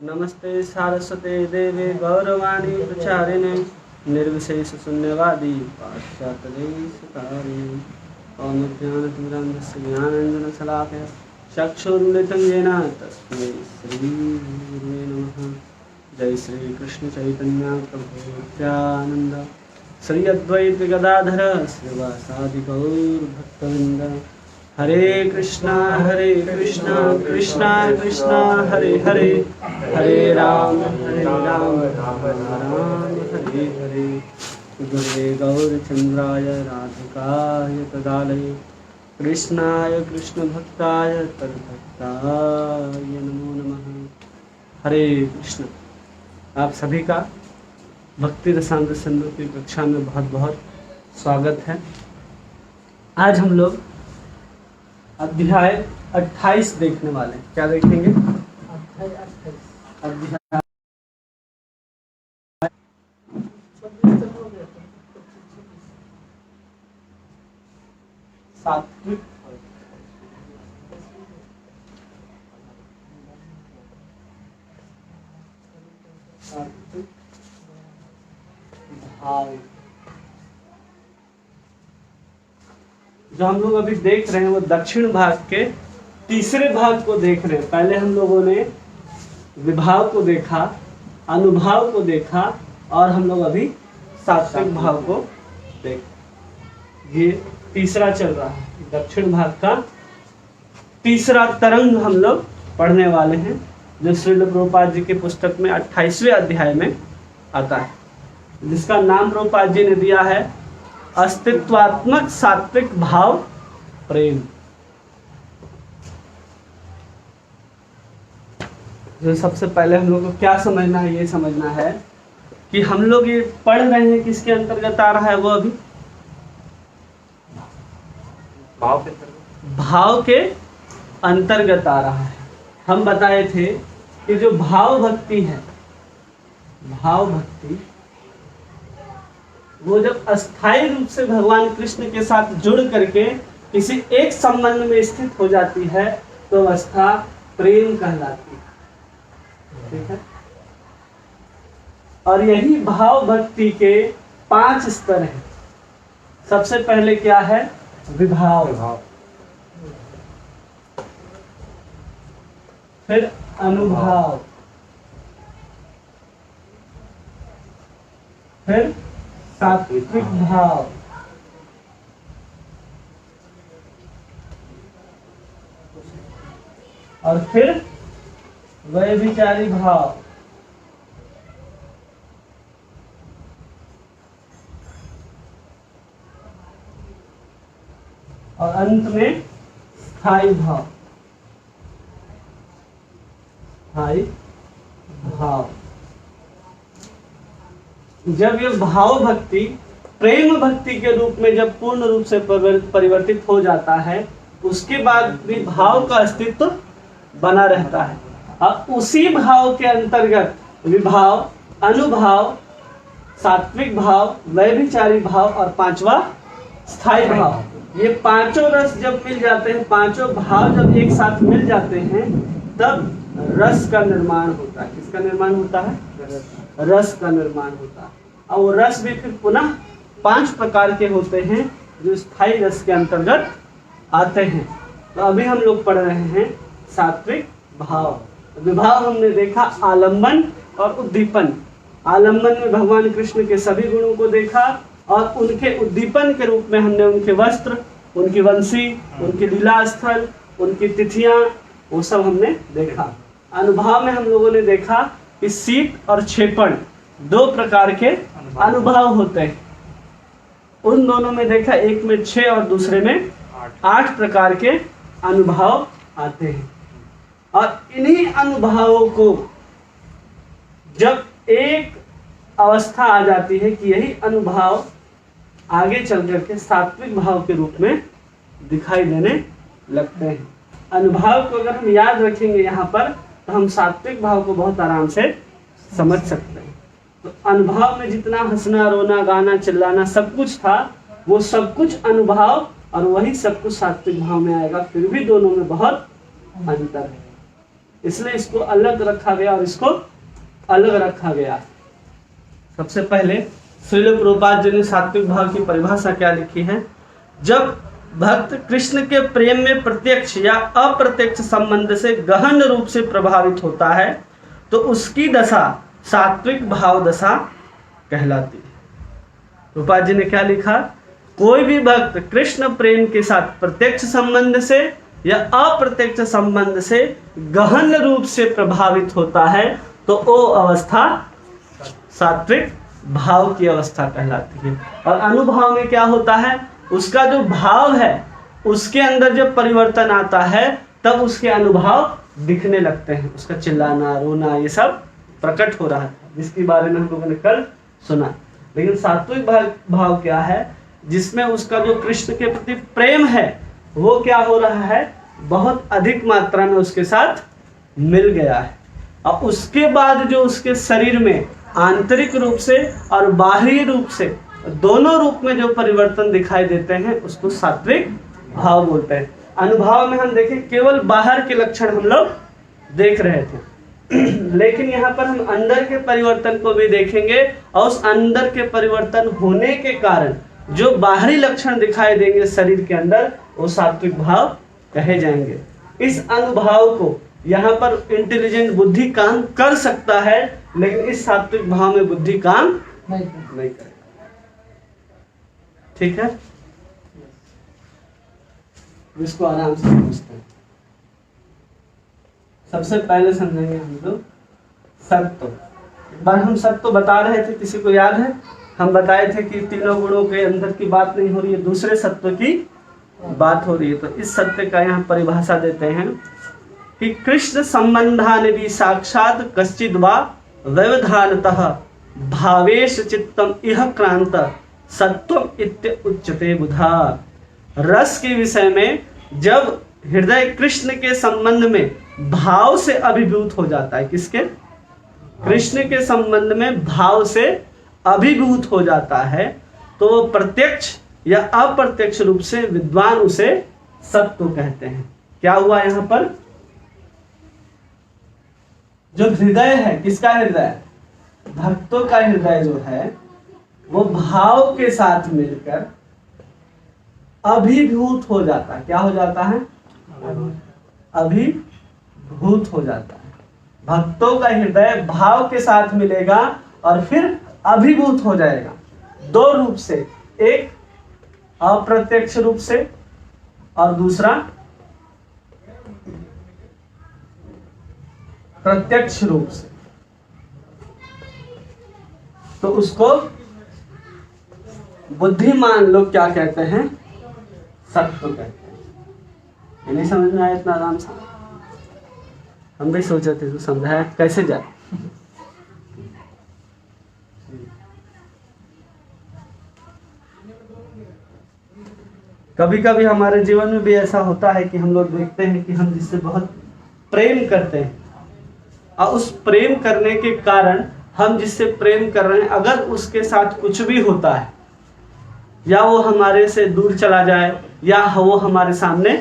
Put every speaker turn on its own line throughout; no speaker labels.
नमस्ते सारस्वते देवे गौरवाणी प्रचारिणे निर्विशेष शून्यवादी पाश्चात्यदेशकारिणे ओम ज्ञानतिमिरान्धस्य ज्ञानाञ्जनशलाकया चक्षुरुन्मिलितं येन तस्मै श्रीगुरुवे नमः। जय श्री कृष्ण चैतन्य प्रभु नित्यानंद श्री अद्वैत गदाधर श्रीवासादि गौर भक्तवृंद। हरे कृष्णा कृष्णा कृष्णा हरे हरे, हरे राम राम राम हरे हरे। गुरुवे गौरचंद्राय राधिकाय तदालये कृष्णाय कृष्ण भक्ताय तद्भक्ताय नमो नमः। हरे कृष्ण। आप सभी का भक्ति रसामृत सिंधु की कक्षा में बहुत बहुत स्वागत है। आज हम लोग अध्याय 28 देखने वाले हैं। क्या देखेंगे? अध्याय सात्विक भाव। जो हम लोग अभी देख रहे हैं वो दक्षिण भाग के तीसरे भाग को देख रहे हैं। पहले हम लोगों ने विभाव को देखा, अनुभाव को देखा और हम लोग अभी सात्विक भाव को देख। ये तीसरा चल रहा है। दक्षिण भाग का तीसरा तरंग हम लोग पढ़ने वाले हैं, जो श्रील प्रभुपाद जी की पुस्तक में 28वें अध्याय में आता है, जिसका नाम प्रभुपाद जी ने दिया है अस्तित्वात्मक सात्विक भाव प्रेम। जो सबसे पहले हम लोग को क्या समझना है, ये समझना है कि हम लोग ये पढ़ रहे हैं किसके अंतर्गत आ रहा है। वो अभी भाव के अंतर्गत आ रहा है। हम बताए थे कि जो भाव भक्ति है, भाव भक्ति वो जब अस्थायी रूप से भगवान कृष्ण के साथ जुड़ करके किसी एक संबंध में स्थित हो जाती है तो अवस्था प्रेम कहलाती है। ठीक है। और यही भाव भक्ति के 5 स्तर हैं। सबसे पहले क्या है? विभाव। फिर अनुभाव, फिर सात्विक भाव, और फिर व्यभिचारी भाव, और अंत में स्थायी भाव। स्थायी भाव। जब ये भाव भक्ति प्रेम भक्ति के रूप में जब पूर्ण रूप से परिवर्तित हो जाता है, उसके बाद भी भाव का अस्तित्व बना रहता है। अब उसी भाव के अंतर्गत विभाव, अनुभाव, सात्विक भाव, व्यभिचारी भाव और 5वां स्थायी भाव। ये पांचों रस जब मिल जाते हैं, पांचों भाव जब एक साथ मिल जाते हैं, तब रस का निर्माण होता है। किसका निर्माण होता है? रस का निर्माण होता है। और वो रस भी फिर पुनः 5 प्रकार के होते हैं जो स्थायी रस के अंतर्गत आते हैं। तो अभी हम लोग पढ़ रहे हैं सात्विक भाव। विभाव हमने देखा आलंबन और उद्दीपन। आलंबन में भगवान कृष्ण के सभी गुणों को देखा और उनके उद्दीपन के रूप में हमने उनके वस्त्र, उनकी वंशी, उनकी लीला स्थल, उनकी तिथियां, वो सब हमने देखा। अनुभव में हम लोगों ने देखा कि शीत और क्षेपण 2 प्रकार के अनुभव होते हैं। उन दोनों में देखा, एक में 6 और दूसरे में 8 प्रकार के अनुभव आते हैं। और इन्हीं अनुभवों को जब एक अवस्था आ जाती है कि यही अनुभव आगे चल करके सात्विक भाव के रूप में दिखाई देने लगते हैं। अनुभव को अगर हम याद रखेंगे यहाँ पर, तो हम सात्विक भाव को बहुत आराम से समझ सकते हैं। तो अनुभव में जितना हंसना, रोना, गाना, चिल्लाना सब कुछ था, वो सब कुछ अनुभव और वही सब कुछ सात्विक भाव में आएगा। फिर भी दोनों में बहुत अंतर है। इसलिए इसको अलग रखा गया और इसको अलग रखा गया। सबसे पहले श्रील प्रभुपाद जी ने सात्विक भाव की परिभाषा क्या लिखी है? जब भक्त कृष्ण के प्रेम में प्रत्यक्ष या अप्रत्यक्ष संबंध से गहन रूप से प्रभावित होता है तो उसकी दशा सात्विक भाव दशा कहलाती है। प्रभुपाद जी ने क्या लिखा? कोई भी भक्त कृष्ण प्रेम के साथ प्रत्यक्ष संबंध से या अप्रत्यक्ष संबंध से गहन रूप से प्रभावित होता है तो वो अवस्था सात्विक भाव की अवस्था कहलाती है। और अनुभाव में क्या होता है? उसका जो भाव है उसके अंदर जब परिवर्तन आता है तब उसके अनुभाव दिखने लगते हैं। उसका चिल्लाना, रोना, ये सब प्रकट हो रहा है, जिसके बारे में हम लोगों ने कल सुना। लेकिन सात्विक भाव क्या है? जिसमें उसका जो कृष्ण के प्रति प्रेम है वो क्या हो रहा है? बहुत अधिक मात्रा में उसके साथ मिल गया है। और उसके बाद जो उसके शरीर में आंतरिक रूप से और बाहरी रूप से दोनों रूप में जो परिवर्तन दिखाई देते हैं उसको सात्विक भाव बोलते हैं। अनुभाव में हम देखें केवल बाहर के लक्षण हम लोग देख रहे थे, लेकिन यहाँ पर हम अंदर के परिवर्तन को भी देखेंगे और उस अंदर के परिवर्तन होने के कारण जो बाहरी लक्षण दिखाई देंगे शरीर के अंदर वो सात्विक भाव कहे जाएंगे। इस अनुभाव को यहाँ पर इंटेलिजेंट बुद्धि काम कर सकता है, लेकिन इस सात्विक भाव में बुद्धि काम नहीं करेगा। ठीक है, इसको आराम से समझते हैं। सबसे पहले समझेंगे हम लोग सत्व। एक बार हम सत्व बता रहे थे, किसी को याद है? हम बताए थे कि तीनों गुणों के अंदर की बात नहीं हो रही है, दूसरे सत्व की बात हो रही है। तो इस सत्य का यहाँ परिभाषा देते हैं कि कृष्ण संबंधानिधि साक्षात कश्चिद वा व्यवधानतः भावेश चित्तम इह क्रांत सत्वम इत्य उच्यते बुधा। रस के विषय में जब हृदय कृष्ण के संबंध में भाव से अभिभूत हो जाता है, किसके? कृष्ण के संबंध में भाव से अभिभूत हो जाता है, तो वो प्रत्यक्ष या अप्रत्यक्ष रूप से विद्वान उसे सत्व कहते हैं। क्या हुआ यहाँ पर? जो हृदय है, किसका हृदय? भक्तों का हृदय जो है वो भाव के साथ मिलकर अभिभूत हो जाता है। क्या हो जाता है? अभिभूत हो जाता है। भक्तों का हृदय भाव के साथ मिलेगा और फिर अभिभूत हो जाएगा। दो रूप से, एक अप्रत्यक्ष रूप से और दूसरा प्रत्यक्ष रूप से। तो उसको बुद्धिमान लोग क्या कहते हैं? सत्व कहते हैं। नहीं समझ में आया इतना आराम से? हम भी सोचे थे तो समझाया कैसे जाए। कभी कभी हमारे जीवन में भी ऐसा होता है कि हम लोग देखते हैं कि हम जिससे बहुत प्रेम करते हैं और उस प्रेम करने के कारण हम जिससे प्रेम कर रहे हैं, अगर उसके साथ कुछ भी होता है या वो हमारे से दूर चला जाए या वो हमारे सामने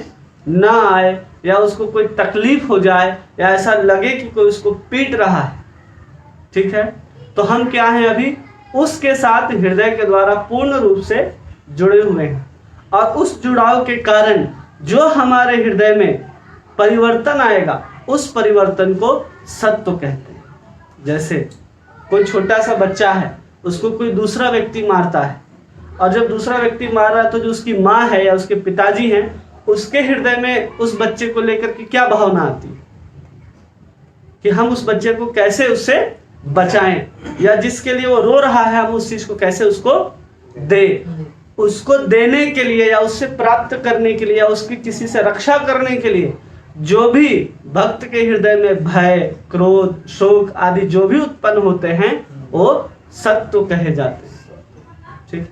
ना आए या उसको कोई तकलीफ हो जाए या ऐसा लगे कि कोई उसको पीट रहा है, ठीक है, तो हम क्या हैं? अभी उसके साथ हृदय के द्वारा पूर्ण रूप से जुड़े हुए हैं और उस जुड़ाव के कारण जो हमारे हृदय में परिवर्तन आएगा उस परिवर्तन को सत्व कहते हैं। जैसे कोई छोटा सा बच्चा है, उसको कोई दूसरा व्यक्ति मारता है और जब दूसरा व्यक्ति मार रहा है तो जो उसकी माँ है या उसके पिताजी हैं, उसके हृदय में उस बच्चे को लेकर के क्या भावना आती है कि हम उस बच्चे को कैसे उससे बचाएं, या जिसके लिए वो रो रहा है हम उस चीज को कैसे उसको दे। उसको देने के लिए या उससे प्राप्त करने के लिए या उसकी किसी से रक्षा करने के लिए जो भी भक्त के हृदय में भय, क्रोध, शोक आदि जो भी उत्पन्न होते हैं वो सत्व कहे जाते हैं। ठीक।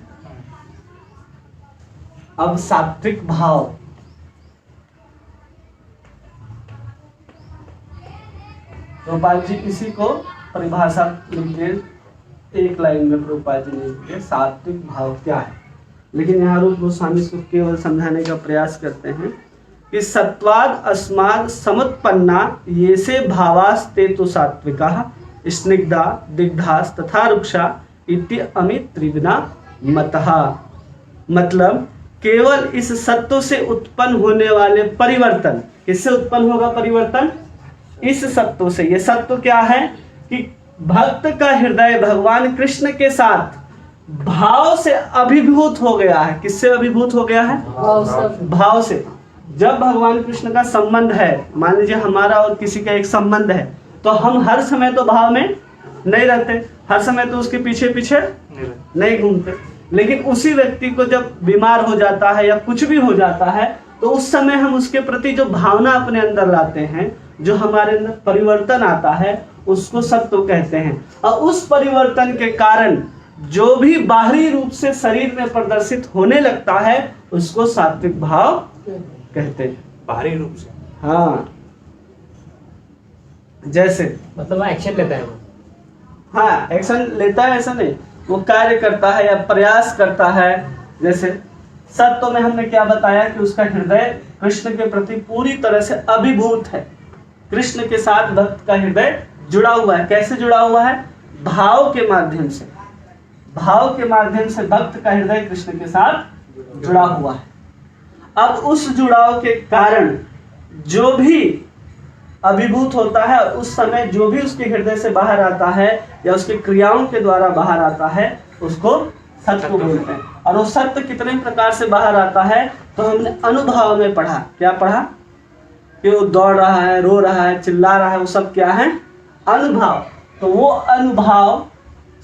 अब सात्विक भाव, प्रभुपाद जी इसी को परिभाषा लिखिए एक लाइन में। प्रभुपाद जी ने लिखे सात्विक भाव क्या है, लेकिन यहाँ रूप गोस्वामी इसको केवल समझाने का प्रयास करते हैं कि सत्वाद अस्माद समुत्पन्ना ये से भावास्ते तो सात्विका स्निग्धा दिग्धास तथा रुक्षा इति अमित त्रिगुणा मतः। मतलब केवल इस सत्व से उत्पन्न होने वाले परिवर्तन, किससे उत्पन्न होगा परिवर्तन? इस सत्व से। ये सत्व क्या है कि भक्त का हृदय भगवान कृष्ण के साथ भाव से अभिभूत हो गया है। किससे अभिभूत हो गया है? भाव से। जब भगवान कृष्ण का संबंध है, मान लीजिए हमारा और किसी का एक संबंध है, तो हम हर समय तो भाव में नहीं रहते, हर समय तो उसके पीछे पीछे नहीं घूमते। लेकिन उसी व्यक्ति को जब बीमार हो जाता है या कुछ भी हो जाता है, तो उस समय हम उसके प्रति जो भावना अपने अंदर लाते हैं, जो हमारे अंदर परिवर्तन आता है, उसको सत्व कहते हैं। और उस परिवर्तन के कारण जो भी बाहरी रूप से शरीर में प्रदर्शित होने लगता है, उसको सात्विक भाव कहते हैं।
बाहरी रूप से?
हाँ, जैसे
मतलब एक्शन लेता है वो।
हाँ, एक्शन लेता है ऐसा नहीं, वो कार्य करता है या प्रयास करता है। जैसे सत्व में हमने क्या बताया कि उसका हृदय कृष्ण के प्रति पूरी तरह से अभिभूत है। कृष्ण के साथ भक्त का हृदय जुड़ा हुआ है। कैसे जुड़ा हुआ है? भाव के माध्यम से। भाव के माध्यम से भक्त का हृदय कृष्ण के साथ जुड़ा हुआ है। अब उस जुड़ाव के कारण जो भी अभिभूत होता है, उस समय जो भी उसके हृदय से बाहर आता है या उसकी क्रियाओं के द्वारा बाहर आता है, उसको सत्व बोलते हैं। और वो सत्व कितने प्रकार से बाहर आता है, तो हमने अनुभव में पढ़ा। क्या पढ़ा? कि वो दौड़ रहा है, रो रहा है, चिल्ला रहा है, वो सब क्या है? अनुभव। तो वो अनुभव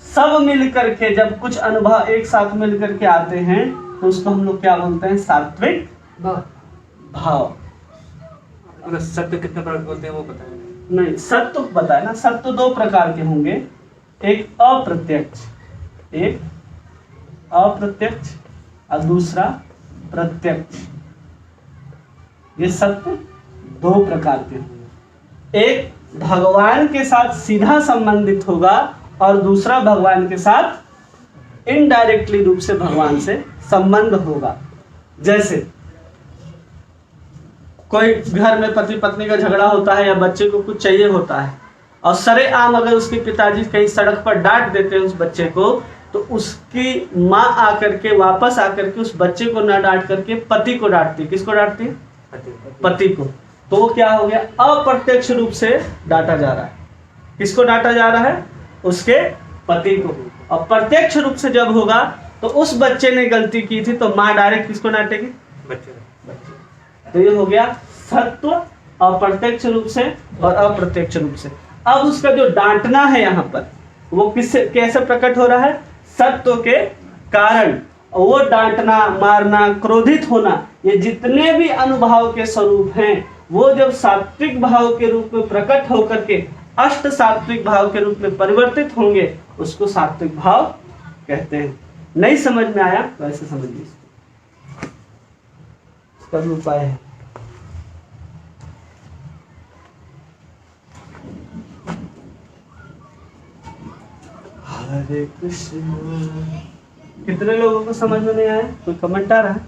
सब मिल करके, जब कुछ अनुभव एक साथ मिल करके आते हैं, तो उसको हम लोग क्या बोलते हैं? सात्विक भाव।
मतलब सत्य कितने प्रकार बोलते हैं वो पता है?
नहीं, सत्व पता है ना। सत्व दो प्रकार के होंगे, एक अप्रत्यक्ष, एक अप्रत्यक्ष और दूसरा प्रत्यक्ष। ये सत्व दो प्रकार के होंगे। एक भगवान के साथ सीधा संबंधित होगा और दूसरा भगवान के साथ इनडायरेक्टली रूप से भगवान से संबंध होगा। जैसे कोई घर में पति पत्नी का झगड़ा होता है या बच्चे को कुछ चाहिए होता है, और सरेआम अगर उसके पिताजी कहीं सड़क पर डांट देते हैं उस बच्चे को, तो उसकी माँ आकर के वापस आकर के उस बच्चे को ना डांट करके पति को डांटती। किसको डांटती? पति को। तो वो क्या हो गया? अप्रत्यक्ष रूप से डांटा जा रहा है। किसको डांटा जा रहा है? उसके पति को। और प्रत्यक्ष रूप से जब होगा, तो उस बच्चे ने गलती की थी, तो माँ डायरेक्ट किसको डांटेगी? बच्चे। तो ये हो गया सत्व, अप्रत्यक्ष रूप से और अप्रत्यक्ष रूप से। अब उसका जो डांटना है यहाँ पर, वो किससे कैसे प्रकट हो रहा है? सत्व के कारण। वो डांटना, मारना, क्रोधित होना, ये जितने भी अनुभव के स्वरूप हैं, वो जब सात्विक भाव के रूप में प्रकट होकर के अष्ट सात्विक भाव के रूप में परिवर्तित होंगे, उसको सात्विक भाव कहते हैं। नहीं समझ में आया? वैसे समझिए, इसका भी उपाय है। हरे कृष्ण। कितने लोगों को समझ में नहीं आया? कोई कमेंट आ रहा है?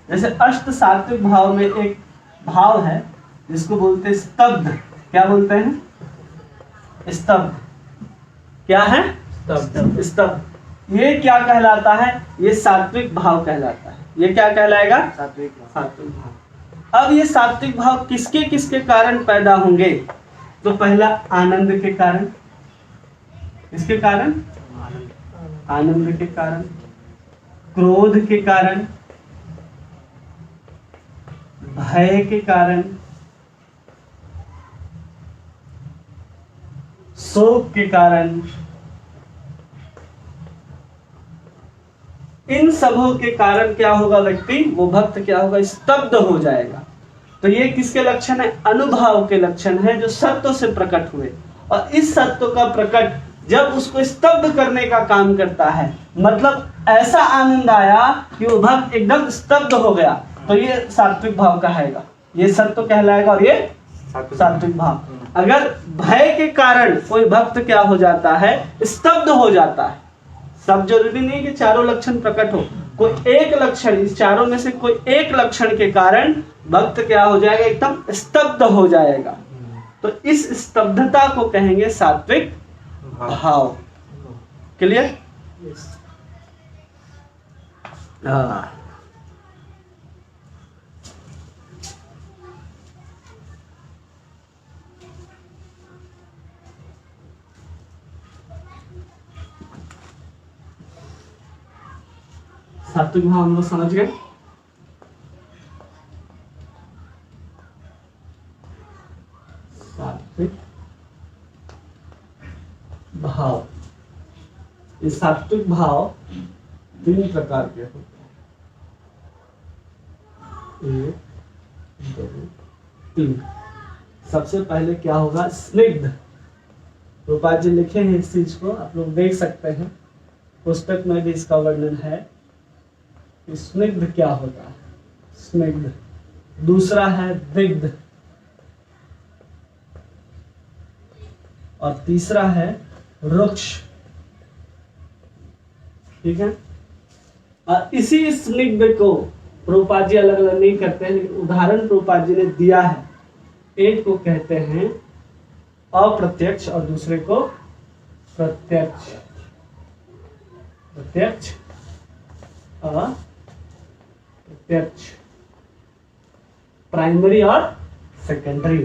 जैसे अष्ट सात्विक भाव में एक भाव है जिसको बोलते हैं स्तब्ध। क्या बोलते हैं? स्तब्ध। क्या है? स्तब्ध। ये क्या कहलाता है? ये सात्विक भाव कहलाता है। ये क्या कहलाएगा? सात्विक भाव। अब ये सात्विक भाव किसके किसके कारण पैदा होंगे? तो पहला आनंद के कारण। किसके कारण? आनंद के कारण, क्रोध के कारण, भय के कारण, शोक के कारण। इन सबों के कारण क्या होगा? व्यक्ति, वो भक्त क्या होगा? स्तब्ध हो जाएगा। तो ये किसके लक्षण है? अनुभव के लक्षण है, जो सत्व से प्रकट हुए। और इस सत्व का प्रकट जब उसको स्तब्ध करने का काम करता है, मतलब ऐसा आनंद आया कि वो भक्त एकदम स्तब्ध हो गया, तो ये सात्विक भाव कहेगा, ये सत्व कहलाएगा। और ये सात्विक भाव। अगर भय के कारण कोई भक्त क्या हो जाता है? स्तब्ध हो जाता है। सब जरूरी नहीं कि चारों लक्षण प्रकट हो। कोई एक लक्षण, इस चारों में से कोई एक लक्षण के कारण भक्त क्या हो जाएगा, एकदम स्तब्ध हो जाएगा। तो इस स्तब्धता को कहेंगे सात्विक भाव। क्लियर? हाँ। सात्विक भाव हम लोग समझ गए। सात्विक भाव, ये सात्विक भाव 3 प्रकार के होते हैं। 1 2 3। सबसे पहले क्या होगा, स्निग्ध। रूपाल जी लिखे हैं इस चीज को, आप लोग देख सकते हैं, पुस्तक में भी इसका वर्णन है। स्निग्ध क्या होता है, स्निग्ध। दूसरा है दिग्ध, और तीसरा है रुक्ष। ठीक है। और इसी स्निग्ध को प्रभुपाद जी अलग अलग नहीं करते हैं, लेकिन उदाहरण प्रभुपाद जी ने दिया है। एक को कहते हैं अप्रत्यक्ष और दूसरे को प्रत्यक्ष। प्रत्यक्ष अप्रत्यक्ष, प्राइमरी और सेकेंडरी।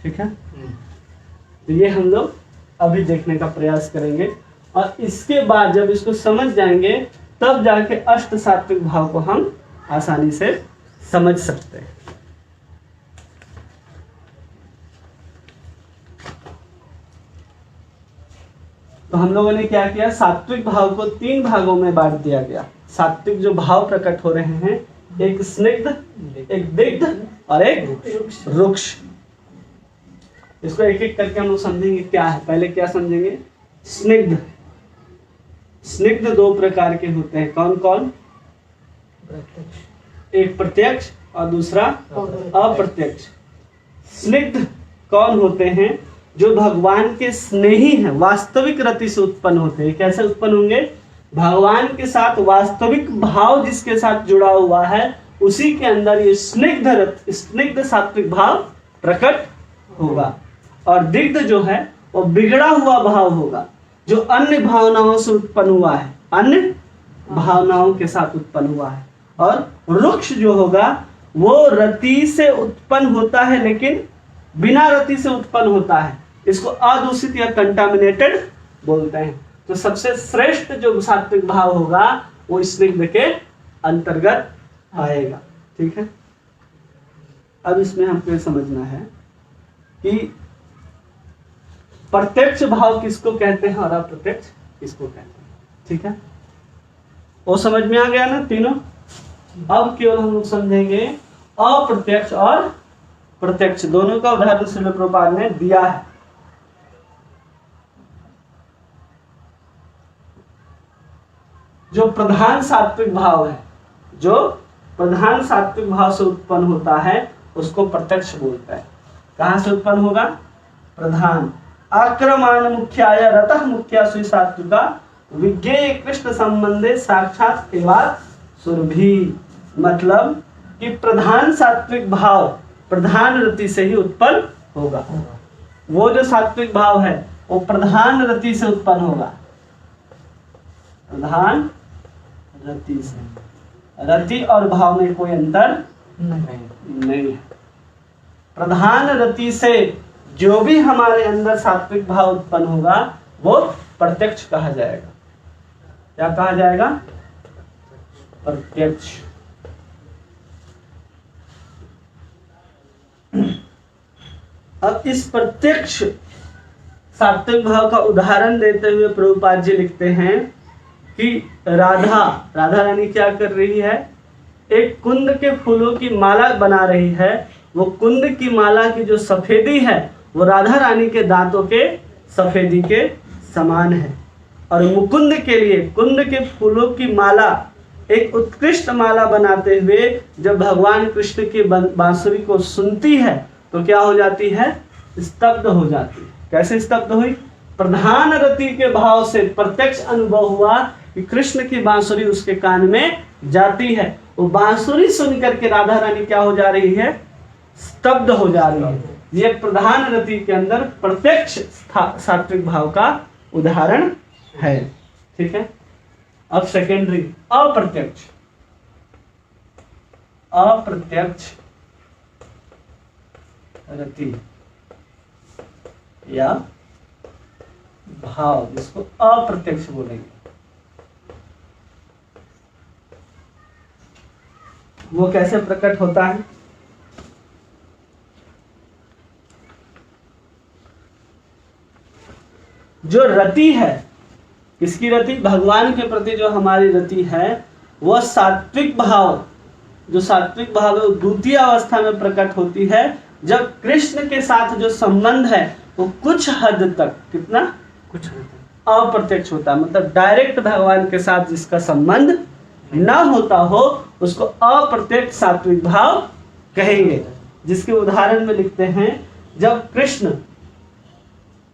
ठीक है। तो ये हम लोग अभी देखने का प्रयास करेंगे, और इसके बाद जब इसको समझ जाएंगे तब जाके अष्ट सात्विक भाव को हम आसानी से समझ सकते हैं। तो हम लोगों ने क्या किया, सात्विक भाव को 3 भागों में बांट दिया गया। सात्विक जो भाव प्रकट हो रहे हैं, एक स्निग्ध, एक दिग्ध और एक रुक्ष। इसको एक एक करके हम लोग समझेंगे क्या है। पहले क्या समझेंगे, स्निग्ध। स्निग्ध 2 प्रकार के होते हैं, कौन कौन? एक प्रत्यक्ष और दूसरा अप्रत्यक्ष। स्निग्ध कौन होते हैं? जो भगवान के स्नेही हैं, वास्तविक रति से उत्पन्न होते हैं। कैसे उत्पन्न होंगे? भगवान के साथ वास्तविक भाव जिसके साथ जुड़ा हुआ है, उसी के अंदर ये स्निग्ध सात्विक भाव प्रकट होगा। और दिग्ध जो है वो बिगड़ा हुआ भाव होगा, जो अन्य भावनाओं से उत्पन्न हुआ है, अन्य भावनाओं के साथ उत्पन्न हुआ है। और रुक्ष जो होगा वो रति से उत्पन्न होता है, लेकिन बिना रति से उत्पन्न होता है। इसको अदूषित या कंटामिनेटेड बोलते हैं। तो सबसे श्रेष्ठ जो सात्विक भाव होगा वो स्निग्ध के अंतर्गत आएगा। ठीक है। अब इसमें हमको ये समझना है कि प्रत्यक्ष भाव किसको कहते हैं और अप्रत्यक्ष किसको कहते हैं। ठीक है, वो समझ में आ गया ना तीनों। अब केवल हम लोग समझेंगे अप्रत्यक्ष और प्रत्यक्ष, दोनों का उदाहरण श्रील प्रभुपाद ने दिया है। जो प्रधान सात्विक भाव है, जो प्रधान सात्विक भाव से उत्पन्न होता है, उसको प्रत्यक्ष बोलते हैं। कहां से उत्पन्न होगा? प्रधान। आक्रमण मुख्याय रतः मुख्या सुई सात्विका विज्ञेय कृष्ण संबंधे साक्षात एवात सुरभि। मतलब कि प्रधान सात्विक भाव प्रधान रति से ही उत्पन्न होगा। वो जो सात्विक भाव है वो प्रधान रति से उत्पन्न होगा। प्रधान रति से, रति और भाव में कोई अंतर नहीं है। प्रधान रति से जो भी हमारे अंदर सात्विक भाव उत्पन्न होगा वो प्रत्यक्ष कहा जाएगा। क्या कहा जाएगा? प्रत्यक्ष। अब इस प्रत्यक्ष सात्विक भाव का उदाहरण देते हुए प्रभुपाद जी लिखते हैं कि राधा रानी क्या कर रही है? एक कुंद के फूलों की माला बना रही है। वो कुंद की माला की जो सफेदी है वो राधा रानी के दांतों के सफेदी के समान है। और मुकुंद के लिए कुंद के फूलों की माला एक उत्कृष्ट माला बनाते हुए जब भगवान कृष्ण की बांसुरी को सुनती है तो क्या हो जाती है? स्तब्ध हो जाती है। कैसे स्तब्ध हुई? प्रधान रति के भाव से प्रत्यक्ष अनुभव हुआ कि कृष्ण की बांसुरी उसके कान में जाती है। वो बांसुरी सुन करके राधा रानी क्या हो जा रही है? स्तब्ध हो जा रही है। ये प्रधान रति के अंदर प्रत्यक्ष सात्विक भाव का उदाहरण है। ठीक है। अब सेकेंडरी अप्रत्यक्ष रति या भाव, जिसको अप्रत्यक्ष बोलेंगे, वो कैसे प्रकट होता है? जो रति है, किसकी रति? भगवान के प्रति जो हमारी रति है, वह सात्विक भाव, जो सात्विक भाव है वो द्वितीय अवस्था में प्रकट होती है, जब कृष्ण के साथ जो संबंध है वो कुछ हद तक, कितना?
कुछ हद तक
अप्रत्यक्ष होता है। मतलब डायरेक्ट भगवान के साथ जिसका संबंध न होता हो उसको अप्रत्यक्ष सात्विक भाव कहेंगे। जिसके उदाहरण में लिखते हैं, जब कृष्ण,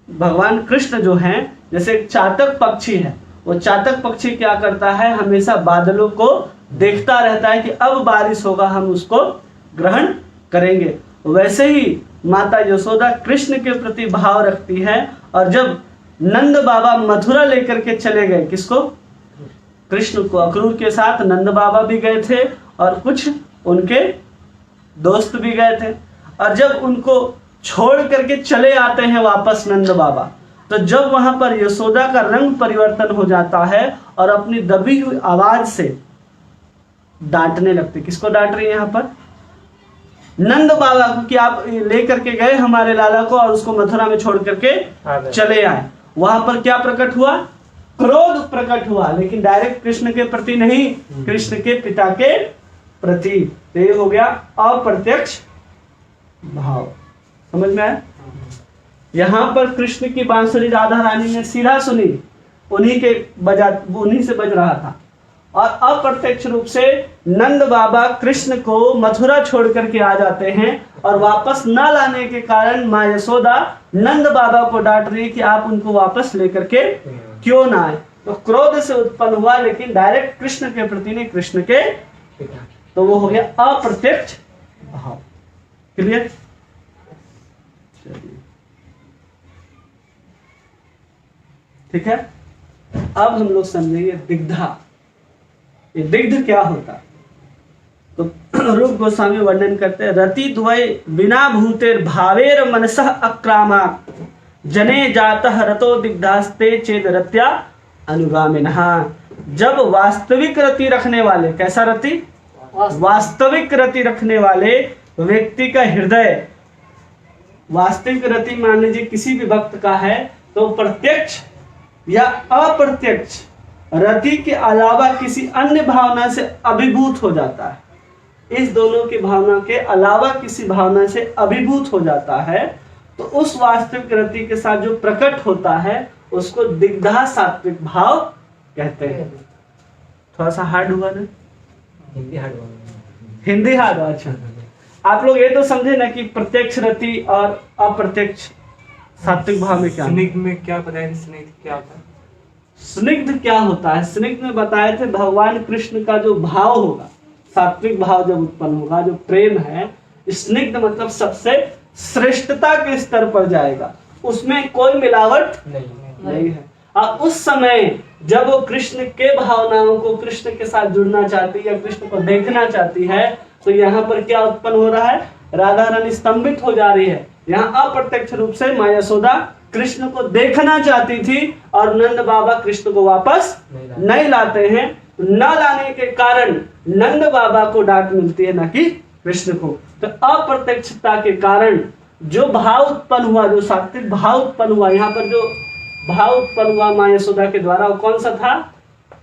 भगवान कृष्ण जो हैं, जैसे एक चातक पक्षी है, वो चातक पक्षी क्या करता है? हमेशा बादलों को देखता रहता है कि अब बारिश होगा, हम उसको ग्रहण करेंगे। वैसे ही माता यशोदा कृष्ण के प्रति भाव रखती है। और जब नंद बाबा मथुरा लेकर के चले गए, किसको? कृष्ण को। अक्रूर के साथ नंद बाबा भी गए थे और कुछ उनके दोस्त भी गए थे। और जब उनको छोड़ करके चले आते हैं वापस नंद बाबा, तो जब वहां पर यशोदा का रंग परिवर्तन हो जाता है और अपनी दबी हुई आवाज से डांटने लगते। किसको डांट रही है यहाँ पर? नंद बाबा को, कि आप लेकर के गए हमारे लाला को और उसको मथुरा में छोड़ करके चले आए। वहां पर क्या प्रकट हुआ? क्रोध प्रकट हुआ, लेकिन डायरेक्ट कृष्ण के प्रति नहीं, कृष्ण के पिता के प्रति। तो ये हो गया अप्रत्यक्ष भाव। समझ में आया? यहां पर कृष्ण की बांसुरी राधा रानी ने सीधा सुनी, उन्हीं से बज रहा था। और अप्रत्यक्ष रूप से नंद बाबा कृष्ण को मथुरा छोड़ करके आ जाते हैं और वापस न लाने के कारण माँ यशोदा नंद बाबा को डांट रही कि आप उनको वापस लेकर के क्यों ना आए। तो क्रोध से उत्पन्न हुआ, लेकिन डायरेक्ट कृष्ण के प्रति नहीं, कृष्ण के, तो वो हो गया अप्रत्यक्ष भाव। क्लियर? ठीक है। अब हम लोग समझेंगे दिग्धा। ये दिग्ध क्या होता? तो रूप गोस्वामी वर्णन करते हैं, रति द्वय बिना भूतेर भावेर मनसः अक्रामा जने जातः रतो दिग्धास्ते चेद रत्या अनुगामिनः। जब वास्तविक रति रखने वाले, कैसा रति? वास्तविक रति रखने वाले व्यक्ति का हृदय, वास्तविक रति मान लीजिए किसी भी भक्त का है, तो प्रत्यक्ष या अप्रत्यक्ष रति के अलावा किसी अन्य भावना से अभिभूत हो जाता है। इस दोनों की भावना के अलावा किसी भावना से अभिभूत हो जाता है, तो उस वास्तविक रति के साथ जो प्रकट होता है उसको दिग्धा सात्विक भाव कहते हैं। थोड़ा सा हार्ड हुआ ना? हिंदी हार्ड हुआ। अच्छा, आप लोग ये तो समझे ना कि प्रत्यक्ष रति और अप्रत्यक्ष सात्विक भाव में क्या?
स्निग्ध में क्या बताया? स्निग्ध क्या होता है?
स्निग्ध क्या होता है? स्निग्ध में बताए थे भगवान कृष्ण का जो भाव होगा, सात्विक भाव जब उत्पन्न होगा, जो प्रेम है, स्निग्ध मतलब सबसे श्रेष्ठता के स्तर पर जाएगा, उसमें कोई मिलावट नहीं है। और उस समय जब वो कृष्ण के भावनाओं को कृष्ण के साथ जुड़ना चाहती है या कृष्ण को देखना चाहती है, तो यहाँ पर क्या उत्पन्न हो रहा है? राधा रानी स्तंभित हो जा रही है। यहाँ अप्रत्यक्ष रूप से माँ यशोदा कृष्ण को देखना चाहती थी और नंद बाबा कृष्ण को वापस नहीं लाते हैं। न लाने के कारण नंद बाबा को डांट मिलती है, न कि कृष्ण को। तो अप्रत्यक्षता के कारण जो भाव उत्पन्न हुआ, जो सात्विक भाव उत्पन्न हुआ, यहाँ पर जो भाव उत्पन्न हुआ माँ यशोदा के द्वारा, वो कौन सा था?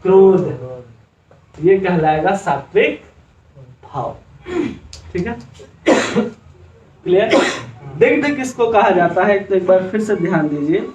क्रोध। ये कहलाएगा सात्विक भाव। ठीक है, क्लियर? दिग्ध किसको कहा जाता है? तो एक बार फिर से ध्यान दीजिए।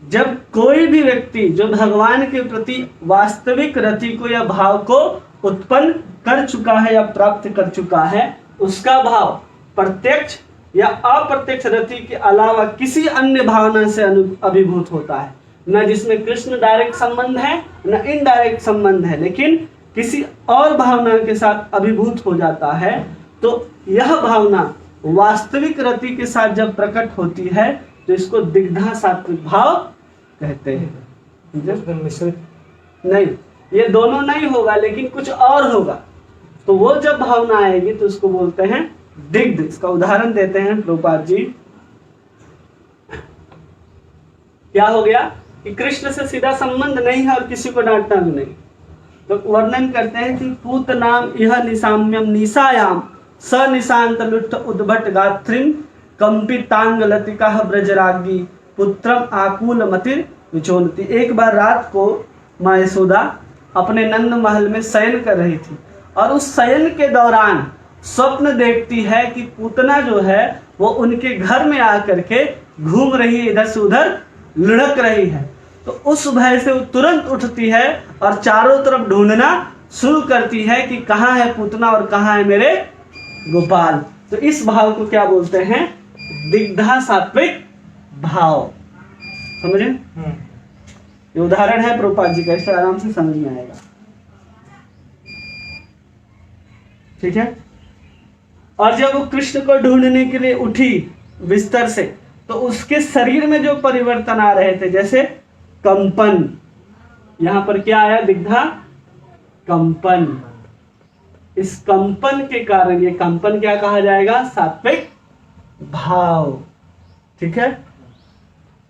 जब कोई भी व्यक्ति जो भगवान के प्रति वास्तविक रति को या भाव को उत्पन्न कर चुका है या प्राप्त कर चुका है, उसका भाव प्रत्यक्ष या अप्रत्यक्ष रति के अलावा किसी अन्य भावना से अभिभूत होता है। न जिसमें कृष्ण डायरेक्ट संबंध है न इनडायरेक्ट संबंध है, लेकिन किसी और भावना के साथ अभिभूत हो जाता है, तो यह भावना वास्तविक रति के साथ जब प्रकट होती है तो इसको दिग्धा सात्विक भाव कहते हैं।
उसमें मिश्रित
नहीं, ये दोनों नहीं होगा लेकिन कुछ और होगा, तो वो जब भावना आएगी तो उसको बोलते हैं दिग्ध। इसका उदाहरण देते हैं प्रभुपाद जी। क्या हो गया कि कृष्ण से सीधा संबंध नहीं है और किसी को डांटना भी नहीं, तो वर्णन करते हैं कि पूत नाम यह निसाम्यम निशायाम स निशांत लुट्ठ उद्भट गात्रिम कंपितांग लतिका ब्रजरागी पुत्रम आकुल मतिर विचोनती। एक बार रात को माँ यशोदा अपने नंद महल में शयन कर रही थी और उस शयन के दौरान स्वप्न देखती है कि पूतना जो है वो उनके घर में आकर के घूम रही है, इधर से उधर लुढ़क रही है। तो उस भय से वो तुरंत उठती है और चारों तरफ ढूंढना शुरू करती है कि कहाँ है पूतना और कहाँ है मेरे गोपाल। तो इस भाव को क्या बोलते हैं? दिग्धा सात्विक भाव। समझे? ये उदाहरण है प्रभुपाद जी का, इससे आराम से समझ में आएगा। ठीक है। और जब वो कृष्ण को ढूंढने के लिए उठी बिस्तर से, तो उसके शरीर में जो परिवर्तन आ रहे थे, जैसे कंपन, यहां पर क्या आया? दिग्धा कंपन। इस कंपन के कारण ये कंपन क्या कहा जाएगा? सात्विक भाव। ठीक है,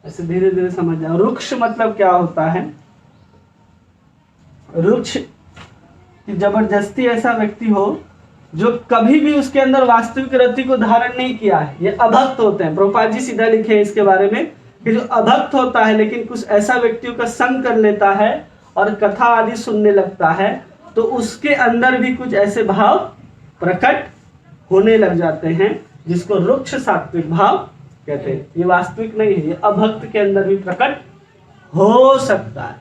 ऐसे धीरे धीरे समझ जाओ। रुक्ष मतलब क्या होता है? रुक्ष कि जबरदस्ती ऐसा व्यक्ति हो जो कभी भी उसके अंदर वास्तविक रति को धारण नहीं किया है, ये अभक्त होते हैं। प्रभुपाद जी सीधा लिखे हैं इसके बारे में कि जो अभक्त होता है लेकिन कुछ ऐसा व्यक्तियों का संग कर लेता है और कथा आदि सुनने लगता है, तो उसके अंदर भी कुछ ऐसे भाव प्रकट होने लग जाते हैं जिसको रुक्ष सात्विक भाव कहते हैं। ये वास्तविक नहीं है, ये अभक्त के अंदर भी प्रकट हो सकता है।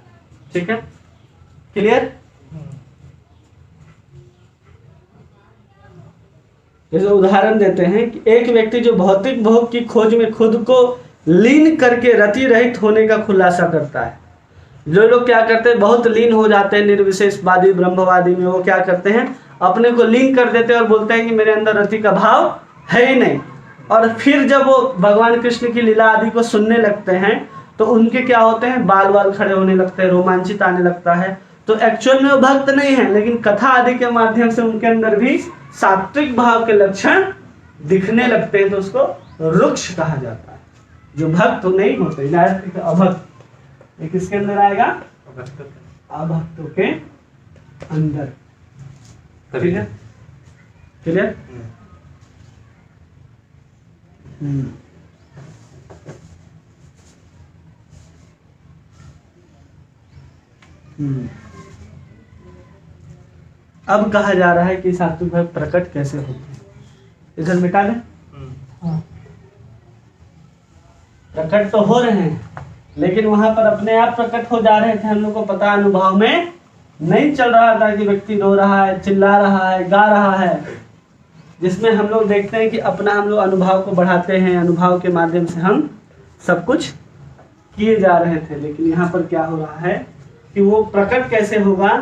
ठीक है, क्लियर? जैसे उदाहरण देते हैं कि एक व्यक्ति जो भौतिक भोग की खोज में खुद को लीन करके रति रहित होने का खुलासा करता है। जो लोग क्या करते हैं, बहुत लीन हो जाते हैं निर्विशेषवादी ब्रह्मवादी में, वो क्या करते हैं, अपने को लीन कर देते हैं और बोलते हैं कि मेरे अंदर रति का भाव है ही नहीं। और फिर जब वो भगवान कृष्ण की लीला आदि को सुनने लगते हैं तो उनके क्या होते हैं, बाल बाल खड़े होने लगते हैं, रोमांचित आने लगता है। तो एक्चुअल में वो भक्त नहीं है, लेकिन कथा आदि के माध्यम से उनके अंदर भी सात्विक भाव के लक्षण दिखने लगते हैं, तो उसको रुक्ष कहा जाता है। जो भक्त नहीं होते, अभक्त, ये किसके अंदर आएगा? अभक्तों के अंदर। ठीक है, क्लियर? अब कहा जा रहा है कि सात्विक भाव प्रकट कैसे होते हैं। इधर मिटा दें। हाँ। प्रकट तो हो रहे हैं लेकिन वहां पर अपने आप प्रकट हो जा रहे थे, हम लोग को पता अनुभव में नहीं चल रहा था कि व्यक्ति रो रहा है, चिल्ला रहा है, गा रहा है, जिसमें हम लोग देखते हैं कि अपना हम लोग अनुभव को बढ़ाते हैं, अनुभव के माध्यम से हम सब कुछ किए जा रहे थे। लेकिन यहाँ पर क्या हो रहा है कि वो प्रकट कैसे होगा?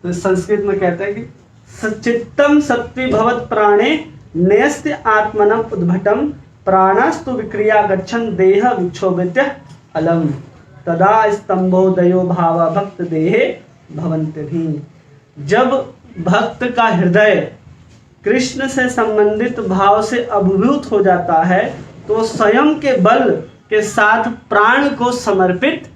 तो संस्कृत में कहते हैं कि सच्चित्तम सत्वी भवत प्राणे नयस्त्य आत्मनम उद्भटम प्राणस्तु विक्रिया गच्छन देह विक्षोभित्य अलम तदा स्तंभोदयो भाव भक्त देहे भवन्ति भी। जब भक्त का हृदय कृष्ण से संबंधित भाव से अभिभूत हो जाता है तो स्वयं के बल के साथ प्राण को समर्पित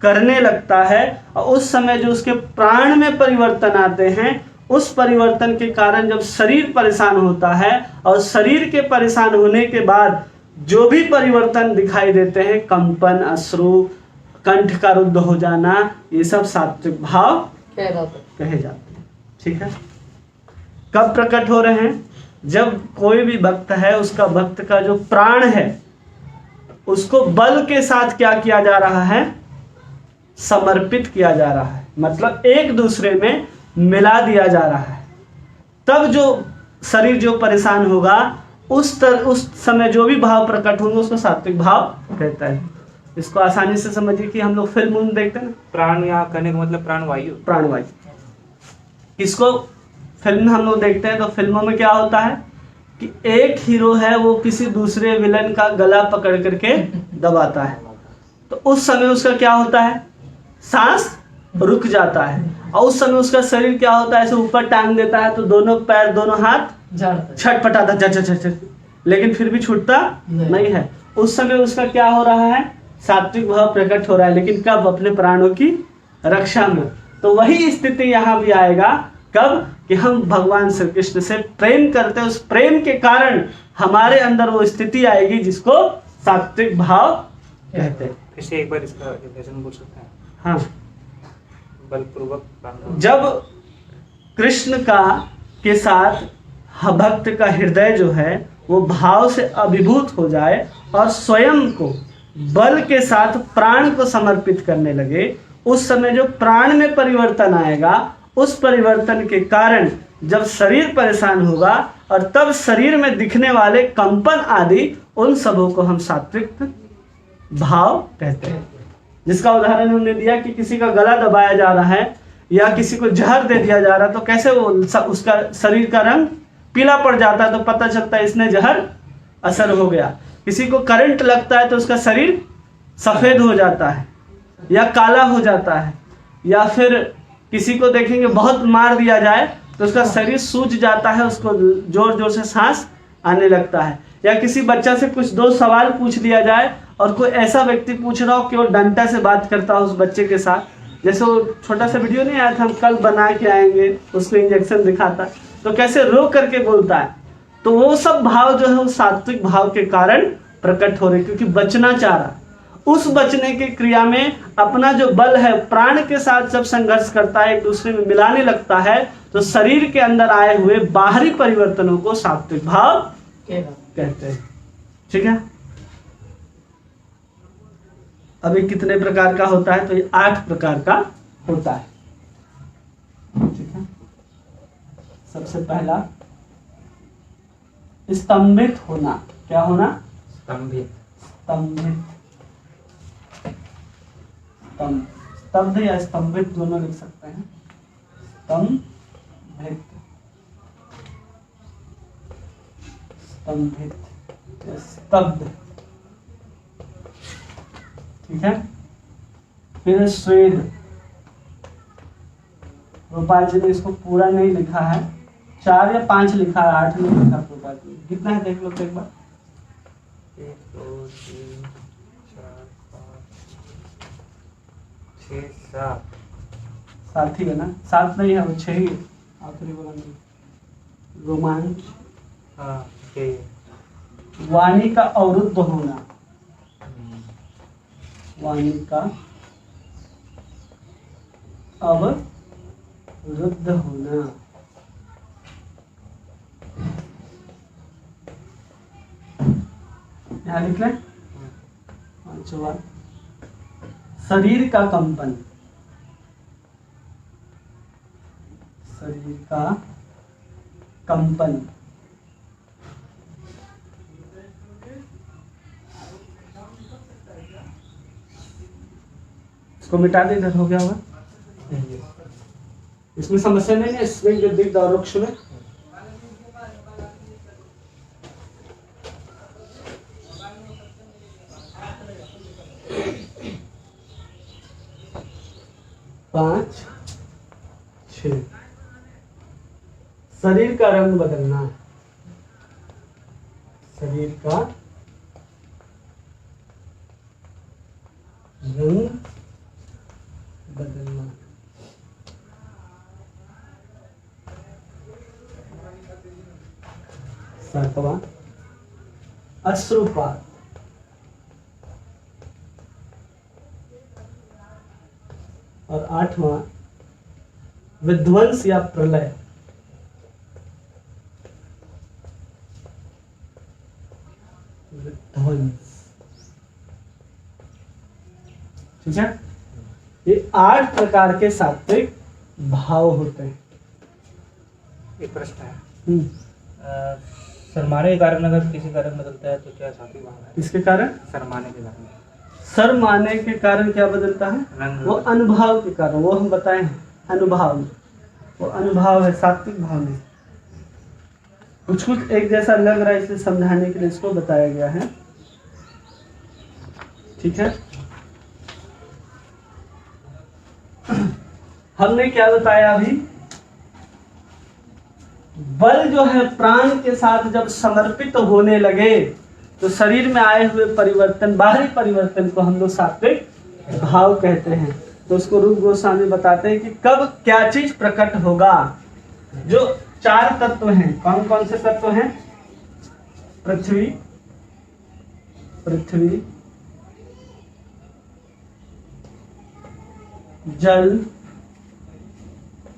करने लगता है, और उस समय जो उसके प्राण में परिवर्तन आते हैं, उस परिवर्तन के कारण जब शरीर परेशान होता है और शरीर के परेशान होने के बाद जो भी परिवर्तन दिखाई देते हैं, कंपन, अश्रु, कंठ का रुद्ध हो जाना, ये सब सात्विक भाव कहे जाते हैं। ठीक है, कब प्रकट हो रहे हैं? जब कोई भी भक्त है, उसका भक्त का जो प्राण है उसको बल के साथ क्या किया जा रहा है? समर्पित किया जा रहा है, मतलब एक दूसरे में मिला दिया जा रहा है। तब जो शरीर जो परेशान होगा उस समय जो भी भाव प्रकट होंगे उसको सात्विक भाव कहता है। इसको आसानी से समझिए कि हम लोग फिल्म उल्म देखते हैं ना,
प्राण यहाँ कहने का मतलब प्राणवायु।
प्राणवायु, इसको फिल्म हम लोग देखते हैं तो फिल्मों में क्या होता है कि एक हीरो है वो किसी दूसरे विलन का गला पकड़ करके दबाता है, तो उस समय उसका क्या होता है, सांस रुक जाता है, और उस समय उसका शरीर क्या होता है, ऐसे ऊपर टांग देता है तो दोनों पैर दोनों हाथ छटपटाता झट झट झट, लेकिन फिर भी छूटता नहीं है। उस समय उसका क्या हो रहा है, सात्विक भाव प्रकट हो रहा है, लेकिन कब, अपने प्राणों की रक्षा में। तो वही स्थिति यहाँ भी आएगा, कब, कि हम भगवान श्री कृष्ण से प्रेम करते हैं, उस प्रेम के कारण हमारे अंदर वो स्थिति आएगी जिसको सात्विक भाव कहते हैं।
फिर से एक बार इसका डेफिनेशन बोल सकते हैं?
हाँ,
बलपूर्वक
जब कृष्ण का के साथ भक्त का हृदय जो है वो भाव से अभिभूत हो जाए और स्वयं को बल के साथ प्राण को समर्पित करने लगे, उस समय जो प्राण में परिवर्तन आएगा, उस परिवर्तन के कारण जब शरीर परेशान होगा और तब शरीर में दिखने वाले कंपन आदि, उन सबों को हम सात्विक भाव कहते हैं। जिसका उदाहरण हमने दिया कि किसी का गला दबाया जा रहा है या किसी को जहर दे दिया जा रहा है, तो कैसे वो उसका शरीर का रंग पीला पड़ जाता है, तो पता चलता है इसने जहर असर हो गया। किसी को करंट लगता है तो उसका शरीर सफेद हो जाता है या काला हो जाता है, या फिर किसी को देखेंगे बहुत मार दिया जाए तो उसका शरीर सूज जाता है, उसको जोर जोर से सांस आने लगता है। या किसी बच्चा से कुछ दो सवाल पूछ लिया जाए और कोई ऐसा व्यक्ति पूछ रहा हो कि वो डंडा से बात करता हो उस बच्चे के साथ, जैसे वो छोटा सा वीडियो नहीं आया था, हम कल बना के आएंगे, उसको इंजेक्शन दिखाता तो कैसे रो करके बोलता है, तो वो सब भाव जो है वो सात्विक भाव के कारण प्रकट हो रहे, क्योंकि बचना चाह रहा। उस बचने की क्रिया में अपना जो बल है प्राण के साथ जब संघर्ष करता है, एक दूसरे में मिलाने लगता है, तो शरीर के अंदर आए हुए बाहरी परिवर्तनों को सात्विक भाव कहते हैं। ठीक है, अभी कितने प्रकार का होता है, तो ये 8 प्रकार का होता है। ठीक है, सबसे पहला स्तंभित होना। क्या होना?
स्तंभित।
स्तंभित, स्तब्ध या स्तंभित दोनों लिख सकते हैं। स्तंभित, स्तंभित, स्तब्ध। ठीक है, फिर स्वेद। गोपाल जी ने इसको पूरा नहीं लिखा है, 4 या 5 लिखा है, 8 नहीं लिखा गोपाल जी। कितना है देख लो तो एक बार।
1 2 3 4 5 6 7
7 ही है ना? 7 नहीं है, वो 6 ही है। आखिरी बोला नहीं। रोमांच।
हाँ,
वाणी का अवरुद्ध होना। वाणी का अवरुद्ध होना। यहाँ लिख लें। पांचवा, शरीर का कंपन। शरीर का कंपन। इसको मिटा दे, इधर हो गया होगा। इसमें समस्या नहीं है, इसमें जो दिख वृक्ष में पांच 6। शरीर का रंग बदलना। शरीर का रंग बदलना। सातवां, अश्रुपात। और 8वां, विध्वंस या प्रलय। विध्वंस। ठीक है, ये 8 प्रकार के सात्विक भाव होते हैं।
एक प्रश्न है। शर्माने के कारण अगर किसी कारण बदलता है तो क्या सात्विक भाव है?
इसके कारण
शर्माने के कारण
सर माने के कारण क्या बदलता है?
रंग
वो अनुभव के कारण, वो हम बताए हैं अनुभव, वो अनुभव है, सात्विक भाव नहीं। कुछ कुछ एक जैसा लग रहा है इसलिए समझाने के लिए इसको बताया गया है। ठीक है, हमने क्या बताया अभी? बल जो है प्राण के साथ जब समर्पित होने लगे तो शरीर में आए हुए परिवर्तन, बाहरी परिवर्तन को हम लोग सात्विक भाव कहते हैं। तो उसको रूप गोस्वामी बताते हैं कि कब क्या चीज प्रकट होगा। जो 4 तत्व हैं, कौन कौन से तत्व हैं? पृथ्वी, पृथ्वी, जल,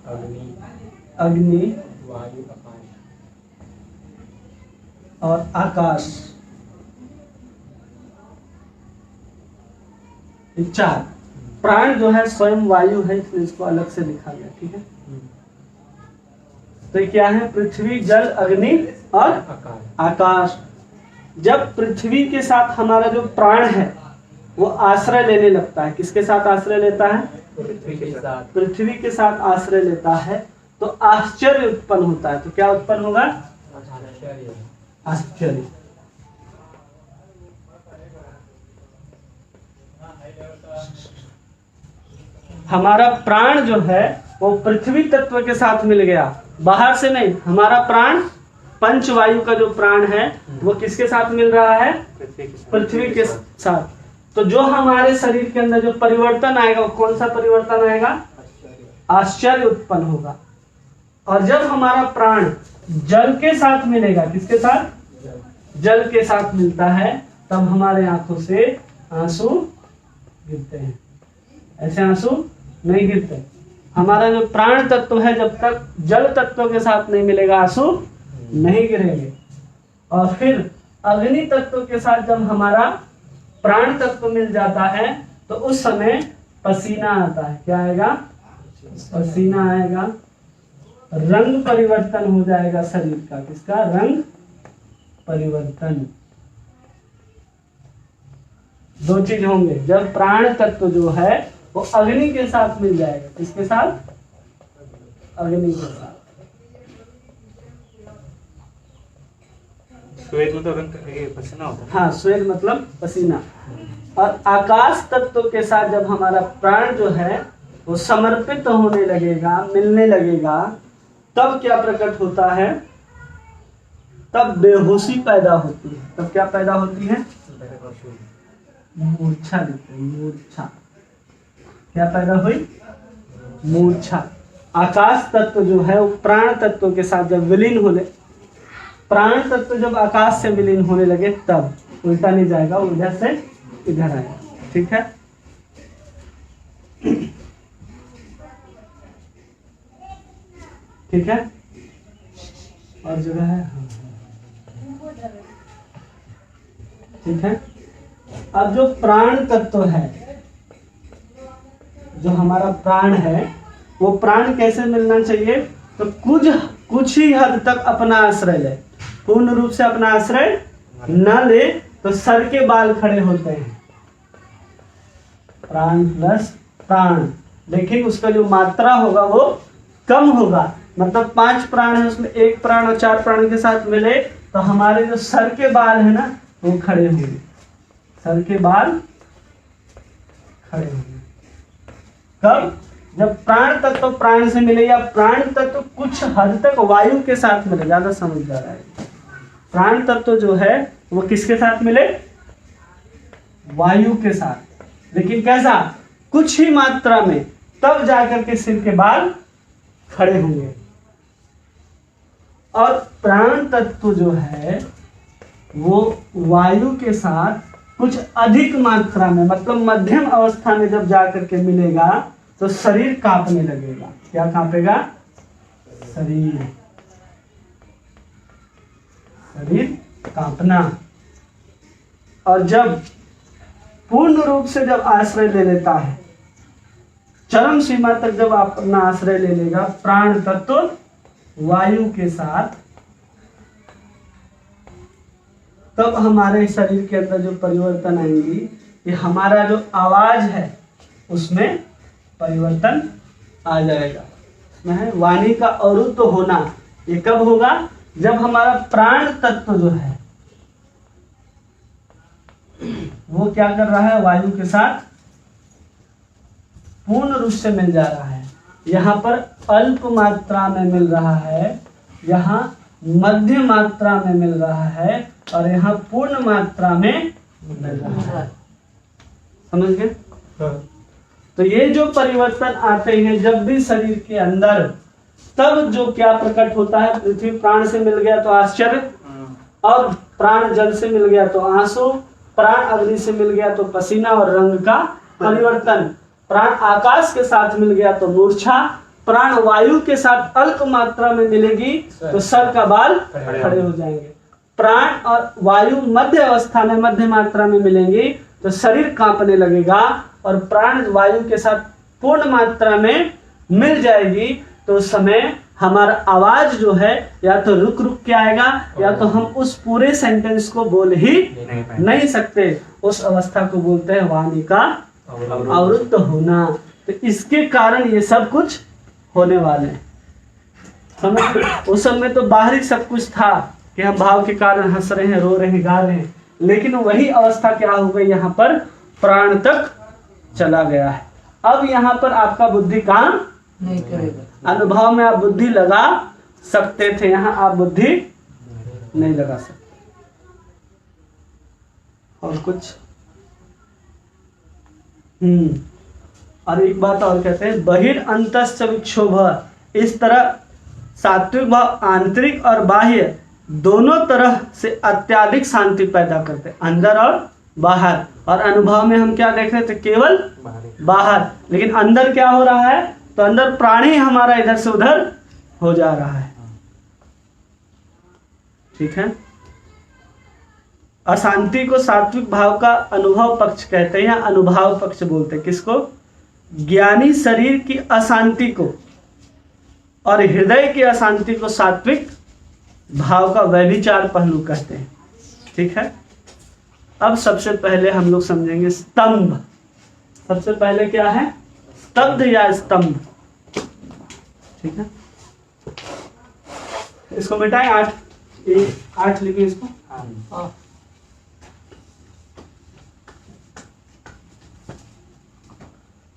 अग्नि,
अग्नि
वायु, आकाश
और आकाश, ये 4। प्राण जो है स्वयं वायु है, इसलिए इसको अलग से लिखा गया। ठीक है, तो ये क्या है? पृथ्वी, जल, अग्नि और
आकाश।
आकाश। जब पृथ्वी के साथ हमारा जो प्राण है वो आश्रय लेने लगता है, किसके साथ आश्रय लेता है?
पृथ्वी के साथ,
पृथ्वी के साथ आश्रय लेता है तो आश्चर्य उत्पन्न होता है। तो क्या उत्पन्न होगा?
आश्चर्य।
आश्चर्य। हमारा प्राण जो है वो पृथ्वी तत्व के साथ मिल गया, बाहर से नहीं। हमारा प्राण पंचवायु का जो प्राण है वो किसके साथ मिल रहा है? पृथ्वी के साथ। तो जो हमारे शरीर के अंदर जो परिवर्तन आएगा वो कौन सा परिवर्तन आएगा? आश्चर्य उत्पन्न होगा। और जब हमारा प्राण जल के साथ मिलेगा, किसके साथ? जल के साथ मिलता है, तब हमारे आंखों से आंसू गिरते हैं। ऐसे आंसू नहीं गिरते। हमारा जो प्राण तत्व है जब तक जल तत्व के साथ नहीं मिलेगा आंसू नहीं गिरेंगे। और फिर अग्नि तत्व के साथ जब हमारा प्राण तत्व मिल जाता है तो उस समय पसीना आता है। क्या आएगा? पसीना आएगा। रंग परिवर्तन हो जाएगा शरीर का। किसका? रंग परिवर्तन। 2 चीज होंगे। जब प्राण तत्व जो है वो अग्नि के साथ मिल जाएगा। किसके साथ? अग्नि के साथ।
श्वेत मतलब रंग पसीना होता है।
हाँ, श्वेत मतलब पसीना। और आकाश तत्व के साथ जब हमारा प्राण जो है वो समर्पित होने लगेगा, मिलने लगेगा, तब क्या प्रकट होता है? तब बेहोशी पैदा होती है। तब क्या पैदा होती है? मूर्छा देते हैं। मूर्छा। क्या पैदा हुई? मूर्छा। आकाश तत्व जो है वो प्राण तत्व के साथ जब विलीन होने, प्राण तत्व जब आकाश से विलीन होने लगे तब उल्टा नहीं जाएगा, उधर से इधर आएगा। ठीक है, ठीक है। और जगह है, ठीक है। अब जो प्राण तत्व है, जो हमारा प्राण है, वो प्राण कैसे मिलना चाहिए? तो कुछ ही हद तक अपना आश्रय ले। पूर्ण रूप से अपना आश्रय न ले तो सर के बाल खड़े होते हैं। प्राण प्लस प्राण, लेकिन उसका जो मात्रा होगा वो कम होगा। मतलब 5 प्राण है, उसमें 1 प्राण और 4 प्राण के साथ मिले तो हमारे जो सर के बाल है ना वो खड़े होंगे। सर के बाल खड़े होंगे। कब? जब प्राण तत्व प्राण से मिले, या प्राण तत्व कुछ हद तक वायु के साथ मिले। ज्यादा समझ जा रहा है। प्राण तत्व जो है वो किसके साथ मिले? वायु के साथ। लेकिन कैसा? कुछ ही मात्रा में, तब जाकर के सिर के बाल खड़े होंगे। और प्राण तत्व जो है वो वायु के साथ कुछ अधिक मात्रा में, मतलब मध्यम अवस्था में जब जाकर के मिलेगा तो शरीर कांपने लगेगा। क्या कांपेगा? शरीर कांपना। और जब पूर्ण रूप से जब आश्रय ले लेता है, चरम सीमा तक जब अपना आश्रय ले लेगा प्राण तत्व वायु के साथ, तब हमारे शरीर के अंदर जो परिवर्तन आएंगी, कि हमारा जो आवाज है उसमें परिवर्तन आ जाएगा। इसमें है वाणी का अवरुद्ध होना। ये कब होगा? जब हमारा प्राण तत्व जो है वो क्या कर रहा है, वायु के साथ पूर्ण रूप से मिल जा रहा है। यहाँ पर अल्प मात्रा में मिल रहा है, यहाँ मध्य मात्रा में मिल रहा है, और यहाँ पूर्ण मात्रा में मिल रहा है। समझ गए? तो ये जो परिवर्तन आते हैं जब भी शरीर के अंदर, तब जो क्या प्रकट होता है, पृथ्वी प्राण से मिल गया तो आश्चर्य, और प्राण जल से मिल गया तो आंसू, प्राण अग्नि से मिल गया तो पसीना और रंग का परिवर्तन, प्राण आकाश के साथ मिल गया तो मूर्छा, प्राण वायु के साथ अल्प मात्रा में मिलेगी तो सर का बाल खड़े हो जाएंगे, प्राण और वायु मध्य अवस्था में मध्य मात्रा में मिलेंगी तो शरीर कांपने लगेगा, और प्राण वायु के साथ पूर्ण मात्रा में मिल जाएगी तो उस समय हमारा आवाज जो है या तो रुक रुक के आएगा, या तो हम उस पूरे सेंटेंस को बोल ही नहीं सकते। उस अवस्था को बोलते हैं वाणी का अवरुद्ध होना। तो इसके कारण ये सब कुछ होने वाले हैं। समझ? उस समय तो बाहरी सब कुछ था कि हम भाव के कारण हंस रहे हैं, रो रहे हैं, गा रहे हैं, लेकिन वही अवस्था क्या हो गई, यहाँ पर प्राण तक चला गया है। अब यहाँ पर आपका बुद्धि काम नहीं करेगा। अनुभव में आप बुद्धि लगा सकते थे, यहाँ आप बुद्धि नहीं लगा सकते। और कुछ और एक बात और कहते हैं, बहिर्अंतश्च विक्षोभ। इस तरह सात्विक भाव आंतरिक और बाह्य दोनों तरह से अत्याधिक शांति पैदा करते हैं, अंदर और बाहर। और अनुभव में हम क्या देख रहे थे, केवल बाहर, लेकिन अंदर क्या हो रहा है, तो अंदर प्राणी हमारा इधर से उधर हो जा रहा है। ठीक है। अशांति को सात्विक भाव का अनुभव पक्ष कहते हैं, या अनुभाव पक्ष बोलते हैं। किसको? ज्ञानी शरीर की अशांति को और हृदय की अशांति को सात्विक भाव का व्यभिचार पहलू कहते हैं। ठीक है। अब सबसे पहले हम लोग समझेंगे स्तंभ। सबसे पहले क्या है, स्तब्ध या स्तंभ। ठीक है। इसको मिटाएं, 8 लिखिए इसको।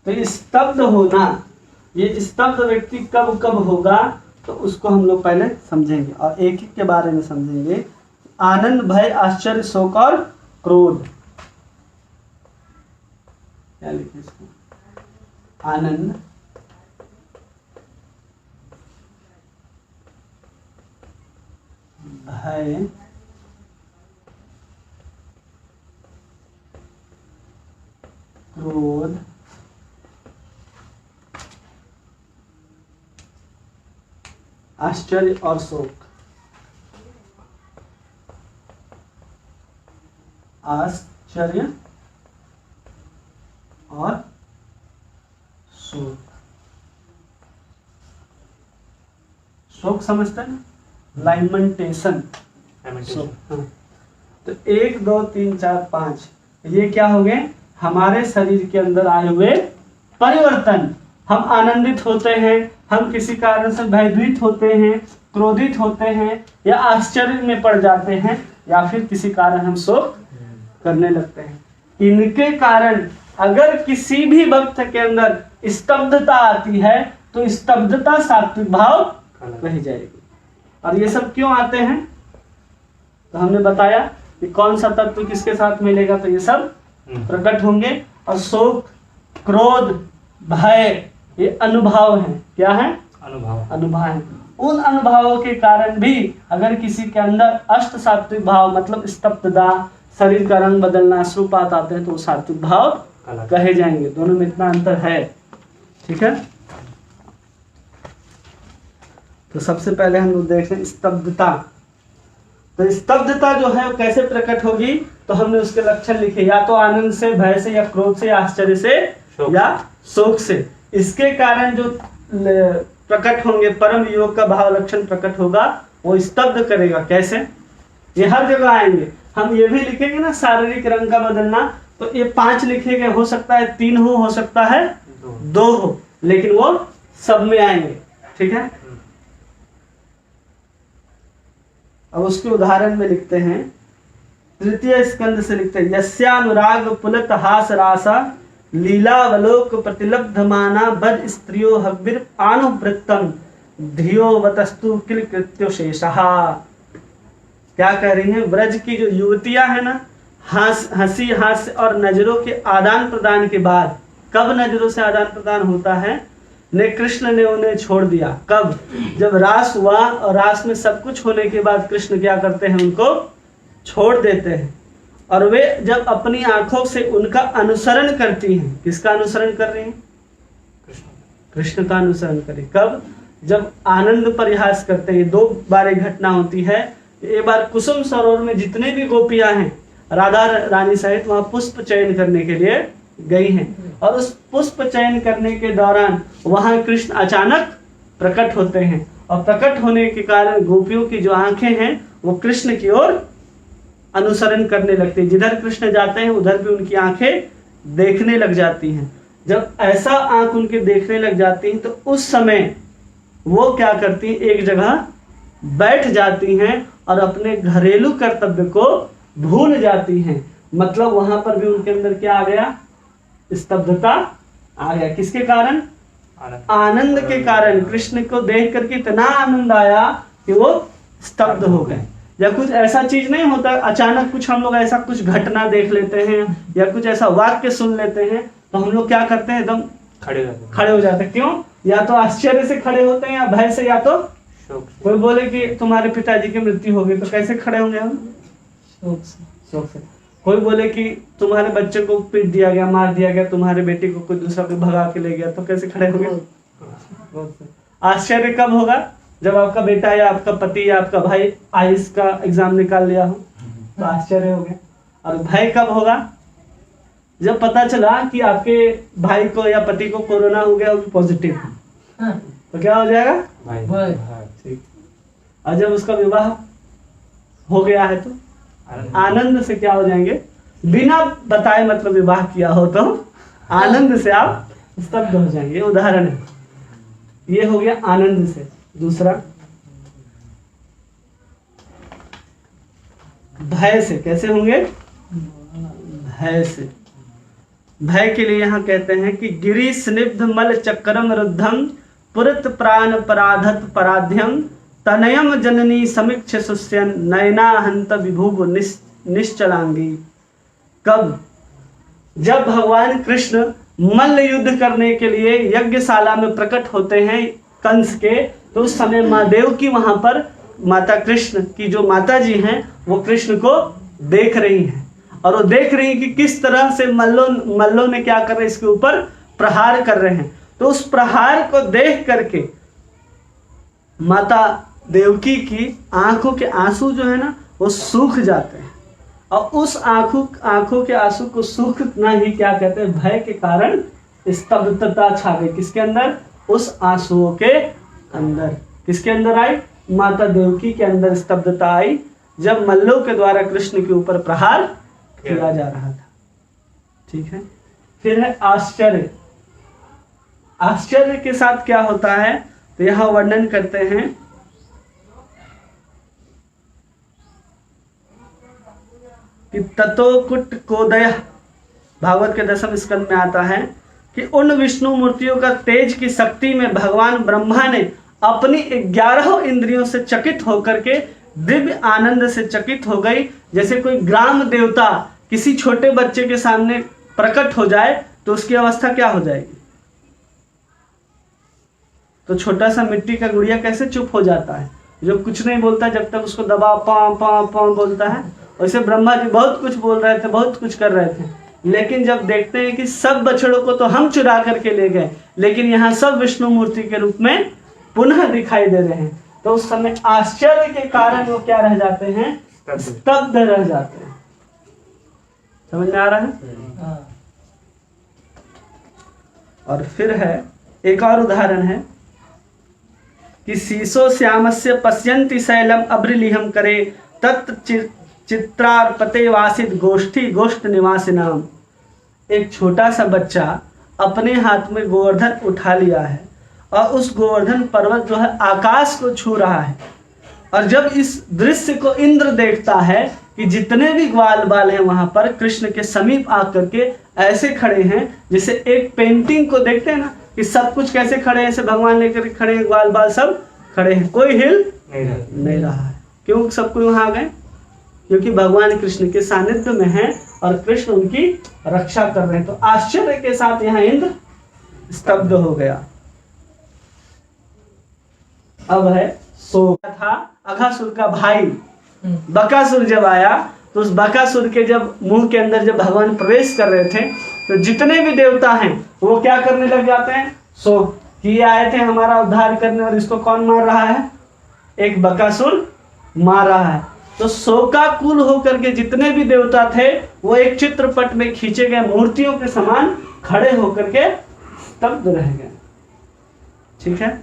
तो स्तब्ध होना, ये स्तब्ध व्यक्ति कब कब होगा, तो उसको हम लोग पहले समझेंगे और एक एक के बारे में समझेंगे। आनंद, भय, आश्चर्य, शोक और क्रोध। क्या लिखे इसको? आनंद, भय, क्रोध, आश्चर्य और शोक। आश्चर्य और शोक। शोक समझते हैं, लाइमेंटेशन। तो 1 2 3 4 5 ये क्या हो गए, हमारे शरीर के अंदर आए हुए परिवर्तन। हम आनंदित होते हैं, हम किसी कारण से भयभीत होते हैं, क्रोधित होते हैं, या आश्चर्य में पड़ जाते हैं, या फिर किसी कारण हम शोक करने लगते हैं। इनके कारण अगर किसी भी भक्त के अंदर स्तब्धता आती है तो स्तब्धता सात्विक भाव रह जाएगी। और ये सब क्यों आते हैं, तो हमने बताया कि कौन सा तत्व किसके साथ मिलेगा तो ये सब प्रकट होंगे। और शोक, क्रोध, भय ये अनुभव हैं। क्या है? अनुभव है। उन अनुभवों के कारण भी अगर किसी के अंदर अष्ट सात्विक भाव मतलब स्तब्धता, शरीर का रंग बदलना, अश्रुपात आते हैं तो वो सात्विक भाव कहे जाएंगे। दोनों में इतना अंतर है। ठीक है। तो सबसे पहले हम लोग देखते हैं स्तब्धता। तो स्तब्धता जो है वो कैसे प्रकट होगी, तो हमने उसके लक्षण लिखे, या तो आनंद से, भय से, या क्रोध से, या आश्चर्य से, या शोक से। इसके कारण जो प्रकट होंगे, परम योग का भाव लक्षण प्रकट होगा, वो स्तब्ध करेगा। कैसे? ये हर जगह आएंगे। हम ये भी लिखेंगे ना शारीरिक रंग का बदलना, तो ये 5 लिखेंगे, हो सकता है 3 हो सकता है 2 हो, लेकिन वो सब में आएंगे। ठीक है, अब उसके उदाहरण में लिखते हैं, तृतीय स्कंद से लिखते हैं, यस्यानुराग पुलत हास रासा लीलावलोक प्रतिलब्ध माना बद स्त्रियो हव्यर आनुवृत्तम धियो वतस्तु किल कृत्यो शेषहा। क्या कह रही हैं? ब्रज की जो युवतियां है ना, हंसी हास्य और नजरों के आदान प्रदान के बाद, कब नजरों से आदान प्रदान होता है? ने कृष्ण ने उन्हें छोड़ दिया। कब? जब रास हुआ, और रास में सब कुछ होने के बाद कृष्ण क्या करते हैं? उनको छोड़ देते हैं, और वे जब अपनी आंखों से उनका अनुसरण करती हैं। किसका अनुसरण कर रही हैं? कृष्ण का अनुसरण करें। कब? जब आनंद परिहास करते हैं। 2 बार एक घटना होती है। एक बार कुसुम सरोवर में जितने भी गोपियां हैं राधा रानी सहित, वहां पुष्प चयन करने के लिए गई हैं, और उस पुष्प चयन करने के दौरान वहां कृष्ण अचानक प्रकट होते हैं, और प्रकट होने के कारण गोपियों की जो आंखें हैं वो कृष्ण की ओर अनुसरण करने लगती है। जिधर कृष्ण जाते हैं उधर भी उनकी आंखें देखने लग जाती हैं। जब ऐसा आंख उनके देखने लग जाती हैं, तो उस समय वो क्या करती हैं? एक जगह बैठ जाती हैं और अपने घरेलू कर्तव्य को भूल जाती हैं। मतलब वहां पर भी उनके अंदर क्या आ गया? स्तब्धता आ गया। किसके कारण? आनंद के कारण। कृष्ण को देख करके इतना आनंद आया कि वो स्तब्ध हो गए। या कुछ ऐसा चीज नहीं होता, अचानक कुछ हम लोग ऐसा कुछ घटना देख लेते हैं या कुछ ऐसा वाक्य सुन लेते हैं, तो हम लोग क्या करते हैं? एकदम खड़े हो जाते हैं। क्यों? या तो आश्चर्य से खड़े होते हैं, या भय से, या तो कोई बोले कि तुम्हारे पिताजी की मृत्यु हो गई, तो कैसे खड़े होंगे हम? शोक से। कोई बोले कि तुम्हारे बच्चे को पीट दिया गया, मार दिया गया, तुम्हारे बेटी को कोई दूसरा कोई भगा के ले गया, तो कैसे खड़े होंगे? आश्चर्य कब होगा? जब आपका बेटा या आपका पति या आपका भाई आईएएस का एग्जाम निकाल लिया हो, तो आश्चर्य हो गया। और भय कब होगा? जब पता चला कि आपके भाई को या पति को कोरोना हो गया, पॉजिटिव, तो क्या हो जाएगा? ठीक। और जब उसका विवाह हो गया है, तो आनंद से क्या हो जाएंगे? बिना बताए, मतलब विवाह किया हो तो आनंद से आप स्तब्ध हो जाएंगे। उदाहरण है, ये हो गया आनंद से। दूसरा भय से। कैसे होंगे? भय से। भय के लिए यहाँ कहते हैं कि गिरी स्निग्ध मल चक्रम रुद्धम पुरत प्राण पराधत पराध्यम तनयम जननी समीक्ष सुस्यन नयना हंत विभुग निश्चलांगी। कब? जब भगवान कृष्ण मल्ल युद्ध करने के लिए यज्ञशाला में प्रकट होते हैं कंस के, तो उस समय माँ देवकी वहां पर माता कृष्ण की जो माता जी हैं वो कृष्ण को देख रही हैं, और वो देख रही हैं कि किस तरह से मल्लों ने क्या कर रहे हैं, इसके ऊपर प्रहार कर रहे हैं। तो उस प्रहार को देख करके माता देवकी की आंखों के आंसू जो है ना, वो सूख जाते हैं, और उस आंखों के आंसू को सूखना ही क्या कहते हैं? भय के कारण स्तब्धता छा गई। किसके अंदर? उस आंसुओं के अंदर। किसके अंदर आई? माता देवकी के अंदर स्तब्धता आई, जब मल्लों के द्वारा कृष्ण के ऊपर प्रहार किया जा रहा था। ठीक है। फिर है आश्चर्य। आश्चर्य के साथ क्या होता है, तो यह वर्णन करते हैं कि ततोकुट कोदय, भागवत के 10वें स्कंद में आता है कि उन विष्णु मूर्तियों का तेज की शक्ति में भगवान ब्रह्मा ने अपनी 11 इंद्रियों से चकित होकर के दिव्य आनंद से चकित हो गई। जैसे कोई ग्राम देवता किसी छोटे बच्चे के सामने प्रकट हो जाए तो उसकी अवस्था क्या हो जाएगी? तो छोटा सा मिट्टी का गुड़िया कैसे चुप हो जाता है, जो कुछ नहीं बोलता जब तक उसको दबा पां पां पां बोलता है। वैसे ब्रह्मा जी बहुत कुछ बोल रहे थे, बहुत कुछ कर रहे थे, लेकिन जब देखते हैं कि सब बछड़ों को तो हम चुरा करके ले गए, लेकिन यहाँ सब विष्णु मूर्ति के रूप में पुनः दिखाई दे रहे हैं, तो उस समय आश्चर्य के कारण वो क्या रह जाते हैं? स्तब्ध रह जाते हैं। समझ में आ रहा है? और फिर है एक और उदाहरण है कि शीशो श्यामस्य पश्यन्ति शैलम अब्रिलिहम करे चित्रार्पते वासित गोष्ठी गोष्ठ निवासी नाम। एक छोटा सा बच्चा अपने हाथ में गोवर्धन उठा लिया है और उस गोवर्धन पर्वत जो है आकाश को छू रहा है। और जब इस दृश्य को इंद्र देखता है कि जितने भी ग्वाल बाल हैं वहां पर कृष्ण के समीप आकर के ऐसे खड़े हैं, जैसे एक पेंटिंग को देखते हैं ना कि सब कुछ कैसे खड़े हैं, ऐसे भगवान लेकर खड़े हैं, ग्वाल बाल सब खड़े हैं, कोई हिल नहीं रहा है। क्यों सब कोई वहां आ गए? क्योंकि भगवान कृष्ण के सानिध्य में हैं और कृष्ण उनकी रक्षा कर रहे हैं। तो आश्चर्य के साथ यहाँ इंद्र स्तब्ध हो गया। अब है सो था अघासुर का भाई बकासुर जब आया तो उस बकासुर के जब मुंह के अंदर जब भगवान प्रवेश कर रहे थे तो जितने भी देवता हैं वो क्या करने लग जाते हैं? सो कि आए थे हमारा उद्धार करने और इसको कौन मार रहा है? एक बकासुर मार रहा है। तो शोकाकुल होकर के जितने भी देवता थे वो एक चित्रपट में खींचे गए मूर्तियों के समान खड़े होकर के स्तब्ध रह गए। ठीक है।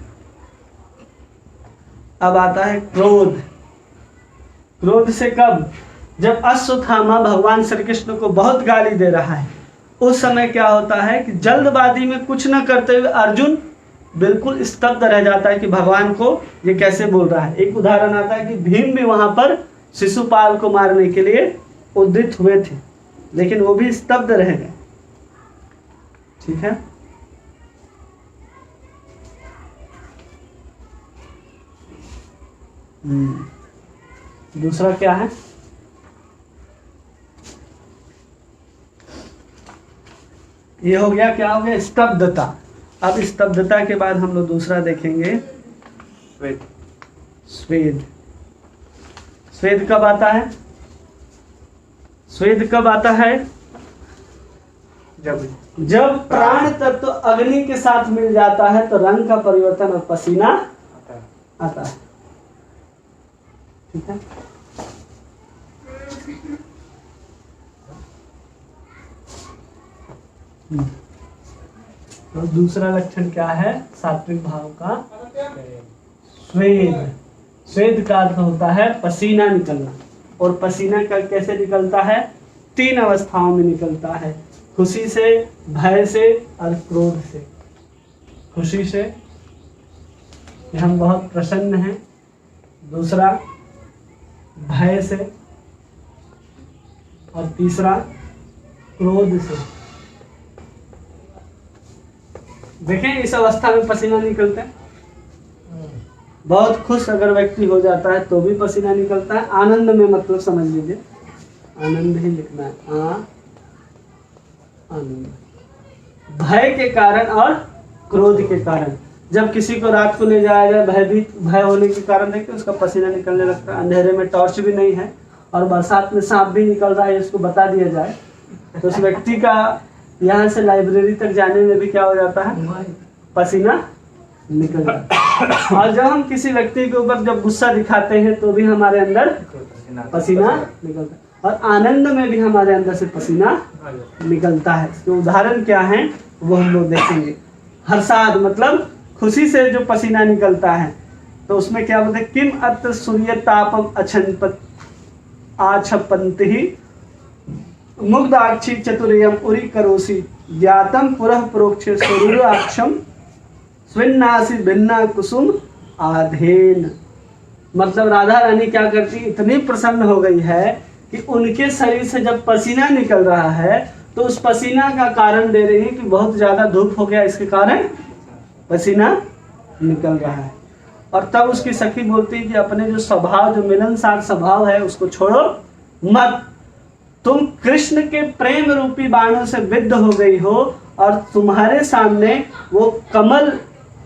अब आता है क्रोध। क्रोध से कब? जब अश्वत्थामा भगवान श्री कृष्ण को बहुत गाली दे रहा है, उस समय क्या होता है कि जल्दबाजी में कुछ न करते हुए अर्जुन बिल्कुल स्तब्ध रह जाता है कि भगवान को ये कैसे बोल रहा है। एक उदाहरण आता है कि भीम भी वहां पर शिशुपाल को मारने के लिए उद्यत हुए थे, लेकिन वो भी स्तब्ध रह गए। ठीक है। दूसरा क्या है? ये हो गया, क्या हो गया? स्तब्धता। अब स्तब्धता के बाद हम लोग दूसरा देखेंगे
स्वेद।
स्वेद। स्वेद कब आता है? स्वेद कब आता है? जब प्राण तत्व तो अग्नि के साथ मिल जाता है तो रंग का परिवर्तन और पसीना आता है। ठीक है। तो दूसरा लक्षण क्या है सात्विक भाव का? स्वेद। स्वेद का अर्थ होता है पसीना निकलना। और पसीना का कैसे निकलता है? 3 अवस्थाओं में निकलता है, खुशी से, भय से और क्रोध से। खुशी से हम बहुत प्रसन्न हैं, दूसरा भय से, और तीसरा क्रोध से। देखें इस अवस्था में पसीना निकलता है। बहुत खुश अगर व्यक्ति हो जाता है तो भी पसीना निकलता है। आनंद में मतलब समझ लीजिए, आनंद ही लिखना है। आनंद, भय के कारण और क्रोध के कारण। जब किसी को रात को ले जाया जाए भयभीत, भय होने के कारण देखिए उसका पसीना निकलने लगता है। अंधेरे में टॉर्च भी नहीं है और बरसात में सांप भी निकल रहा है, इसको बता दिया जाए तो उस व्यक्ति का यहाँ से लाइब्रेरी तक जाने में भी क्या हो जाता है? पसीना निकल जाता है। और जब हम किसी व्यक्ति के ऊपर जब गुस्सा दिखाते हैं तो भी हमारे अंदर पसीना निकलता है, और आनंद में भी हमारे अंदर से पसीना निकलता है। इसके उदाहरण क्या हैं वो हम लोग देखेंगे। हर्षाद मतलब खुशी से जो पसीना निकलता है, तो उसमें क्या बोलते हैं? किम अत्र सूर्य तापम अछनपत आछपंत ही मुग्धाक्षी चतुर्यम उरी करोसी ज्ञातम पुरः प्रोक्ष स्वरूराक्षम स्विन्नासी भिन्ना कुसुम आधेन। मतलब राधा रानी क्या करती, इतनी प्रसन्न हो गई है कि उनके शरीर से जब पसीना निकल रहा है तो उस पसीना का कारण दे रही है कि बहुत ज्यादा धूप हो गया, इसके कारण पसीना निकल रहा है। और तब उसकी सखी बोलती है कि अपने जो स्वभाव, जो मिलनसार स्वभाव है उसको छोड़ो मत। तुम कृष्ण के प्रेम रूपी बाणों से विद्ध हो गई हो और तुम्हारे सामने वो कमल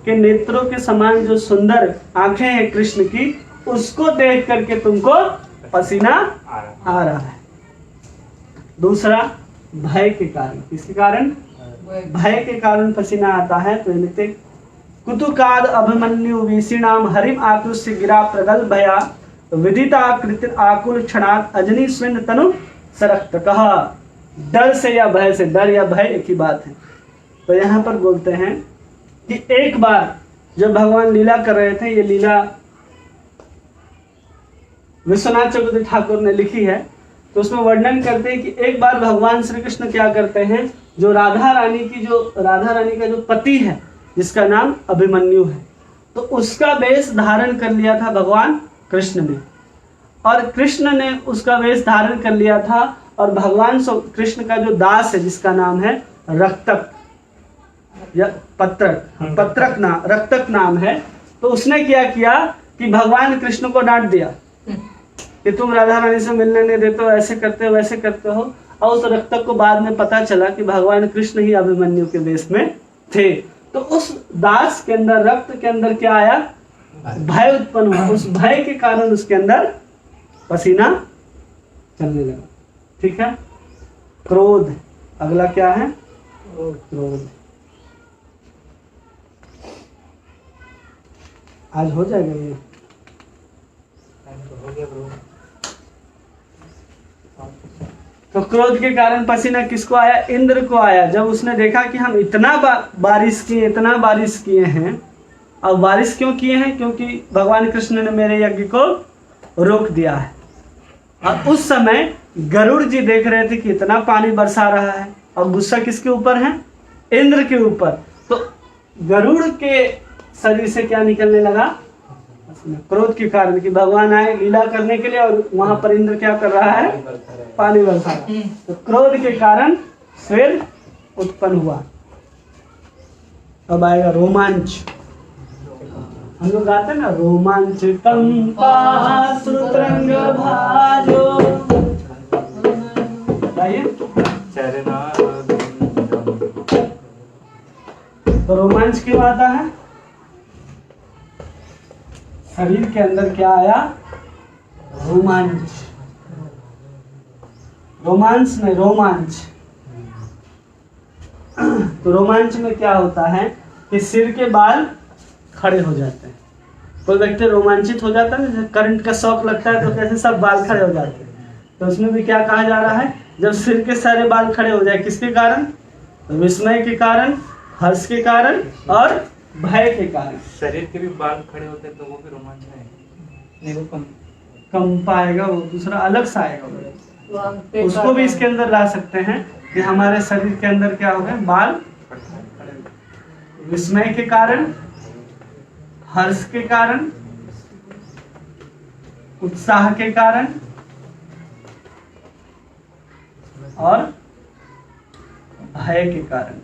के नेत्रों के समान जो सुंदर आंखें हैं कृष्ण की, उसको देख करके तुमको पसीना आ रहा है। दूसरा भय के कारण। किसके कारण? भय के कारण पसीना आता है। तो लिखते कुतुकाद अभिमन्यु वीषिणाम हरिम आकृष्य गिरा प्रगल भया विदिताकृति आकुल क्षणात् अजनी स्विन तनु सरक्त। कहा डर से या भय से, डर या भय एक ही बात है। तो यहाँ पर बोलते हैं कि एक बार जब भगवान लीला कर रहे थे, ये लीला विश्वनाथ चक्रवर्ती ठाकुर ने लिखी है। तो उसमें वर्णन करते हैं कि एक बार भगवान श्री कृष्ण क्या करते हैं, जो राधा रानी का जो पति है जिसका नाम अभिमन्यु है, तो उसका वेश धारण कर लिया था भगवान कृष्ण ने, और कृष्ण ने उसका वेश धारण कर लिया था, और भगवान कृष्ण का जो दास है जिसका नाम है रक्तक या रक्तक नाम है, तो उसने क्या किया कि भगवान कृष्ण को डांट दिया कि तुम राधा रानी से मिलने नहीं देते हो, ऐसे करते हो वैसे करते हो। और उस रक्तक को बाद में पता चला कि भगवान कृष्ण ही अभिमन्यु के वेश में थे। तो उस दास के अंदर, रक्त के अंदर क्या आया, भय उत्पन्न हुआ। उस भय के कारण उसके अंदर पसीना चलने लगा। ठीक है। क्रोध, अगला क्या है, क्रोध। आज हो जाएगा ये,
हो गया ब्रो।
तो क्रोध के कारण पसीना किसको आया, इंद्र को आया। जब उसने देखा कि हम इतना बारिश किए हैं, और बारिश क्यों किए हैं, क्योंकि भगवान कृष्ण ने मेरे यज्ञ को रोक दिया है। और उस समय गरुड़ जी देख रहे थे कि इतना पानी बरसा रहा है, और गुस्सा किसके ऊपर है, इंद्र के ऊपर। तो गरुड़ के शरीर से क्या निकलने लगा, क्रोध के कारण, कि भगवान आए लीला करने के लिए और वहां पर इंद्र क्या कर रहा है, पानी बरसा रहा है। तो क्रोध के कारण स्वेर उत्पन्न हुआ। अब आएगा रोमांच। हम लोग गाते हैं ना, रोमांच कंपा श्रुतरंग भाजो। तो रोमांच क्यों आता है, शरीर के अंदर क्या आया, रोमांच, रोमांस में रोमांच। तो रोमांच में क्या होता है कि सिर के बाल खड़े हो जाते हैं। कोई व्यक्ति रोमांचित हो जाता है, जैसे करंट का शॉक लगता है तो कैसे सब बाल खड़े हो जाते हैं। तो उसमें भी क्या कहा जा रहा है, जब सिर के सारे बाल खड़े हो जाए, किसके कारण, तो विस्मय के कारण, हर्ष के कारण और भय के कारण।
शरीर के भी बाल खड़े होते हैं तो वो भी रोमांच है नहीं, वो
कम पाएगा, वो दूसरा अलग सा आएगा। उसको भी इसके अंदर ला सकते हैं कि हमारे शरीर के अंदर क्या हो गए, बाल विस्मय के कारण, हर्ष के कारण, उत्साह के कारण और भय के कारण।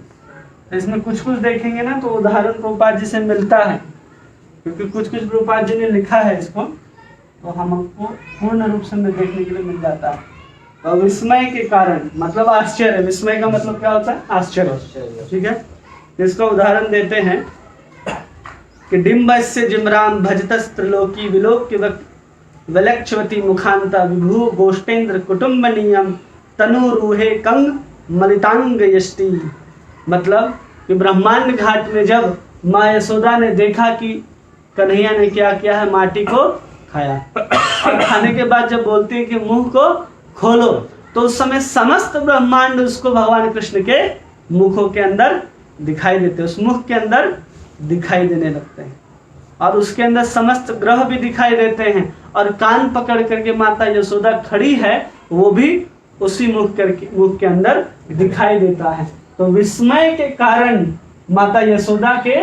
तो इसमें कुछ कुछ देखेंगे ना, तो उदाहरण प्रभुपाद जी से मिलता है, क्योंकि कुछ कुछ प्रभुपाद जी ने लिखा है इसको, तो हमको पूर्ण रूप से देखने के लिए मिल जाता है। तो विस्मय के कारण मतलब आश्चर्य, विस्मय का मतलब क्या होता है, आश्चर्य। ठीक है। इसका उदाहरण देते हैं कि डिम्बस्य जिम्राम भजतस् त्रिलोकी विलोक्य विलक्षवती मुखांता विभु गोष्ठेन्द्र कुटुंबनीयम तनु रूहे कंग मलितांग यष्टि। मतलब कि ब्रह्मांड घाट में जब माँ यशोदा ने देखा कि कन्हैया ने क्या किया है, माटी को खाया, और खाने के बाद जब बोलती है कि मुंह को खोलो, तो उस समय समस्त ब्रह्मांड उसको भगवान कृष्ण के मुखों के अंदर दिखाई देते, उस मुख के अंदर दिखाई देने लगते हैं, और उसके अंदर समस्त ग्रह भी दिखाई देते हैं, और कान पकड़ करके माता यशोदा खड़ी है, वो भी उसी मुख के अंदर दिखाई देता है। तो विस्मय के कारण माता यशोदा के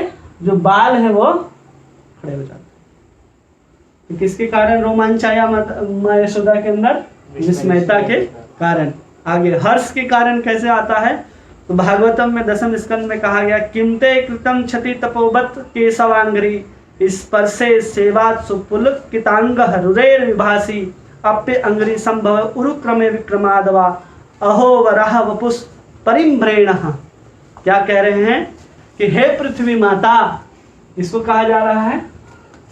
जो बाल हैं वो खड़े हो जाते हैं। तो किसके कारण रोमांच आया माँ यशोदा के अंदर, विस्मयता के कारण। आगे हर्ष के कारण कैसे आता है, तो भागवतम में 10वें स्कंद में कहा गया, किमते कृतम क्षति तपोवत केशवांगरी स्पर्शे सेवात सुपुलकितांग हरुरेर विभासी अप्य अंगरी संभव उरुक्रमे विक्रमादवा अहो वराह वपुष परिम्भ्रेण। क्या कह रहे हैं कि हे पृथ्वी माता, इसको कहा जा रहा है,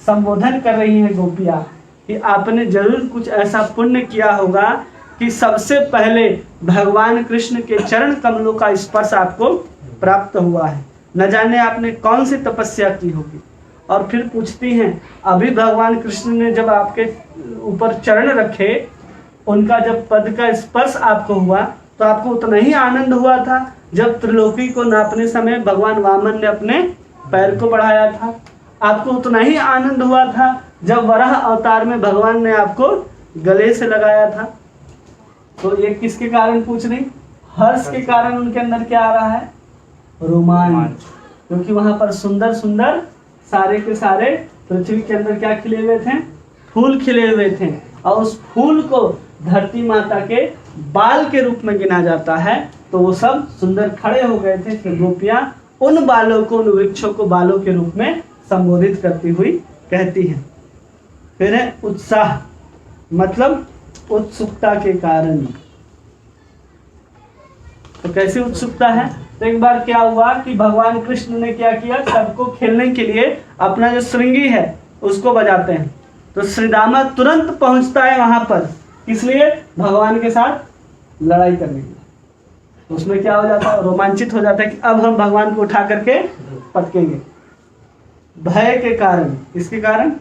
संबोधन कर रही है गोपियां कि आपने जरूर कुछ ऐसा पुण्य किया होगा कि सबसे पहले भगवान कृष्ण के चरण कमलों का स्पर्श आपको प्राप्त हुआ है। न जाने आपने कौन सी तपस्या की होगी। और फिर पूछती हैं, अभी भगवान कृष्ण ने जब आपके ऊपर चरण रखे, उनका जब पद का स्पर्श आपको हुआ, तो आपको उतना ही आनंद हुआ था जब त्रिलोकी को नापने समय भगवान वामन ने अपने पैर को बढ़ाया था। आपको उतना ही आनंद हुआ था जब वराह अवतार में भगवान ने आपको गले से लगाया था। तो ये किसके कारण पूछ रही? हर्ष के कारण उनके अंदर क्या आ रहा है? रोमांच। क्योंकि वहां पर सुंदर सुंदर सारे के सारे पृथ्वी के अंदर क्या खिले हुए थे? फूल खिले हुए थे। और उस फूल को धरती माता के बाल के रूप में गिना जाता है। तो वो सब सुंदर खड़े हो गए थे। फिर गोपियां उन बालों को, उन वृक्षों को बालों के रूप में संबोधित करती हुई कहती हैं। फिर है उत्साह, मतलब उत्सुकता के कारण। तो कैसी उत्सुकता है? तो एक बार क्या हुआ कि भगवान कृष्ण ने क्या किया, सबको खेलने के लिए अपना जो श्रृंगी है उसको बजाते हैं। तो श्रीदामा तुरंत पहुंचता है वहां पर, इसलिए भगवान के साथ लड़ाई करने के लिए। तो उसमें क्या हो जाता है? रोमांचित हो जाता है कि अब हम भगवान को उठा करके पटकेंगे। भय के कारण, इसके कारण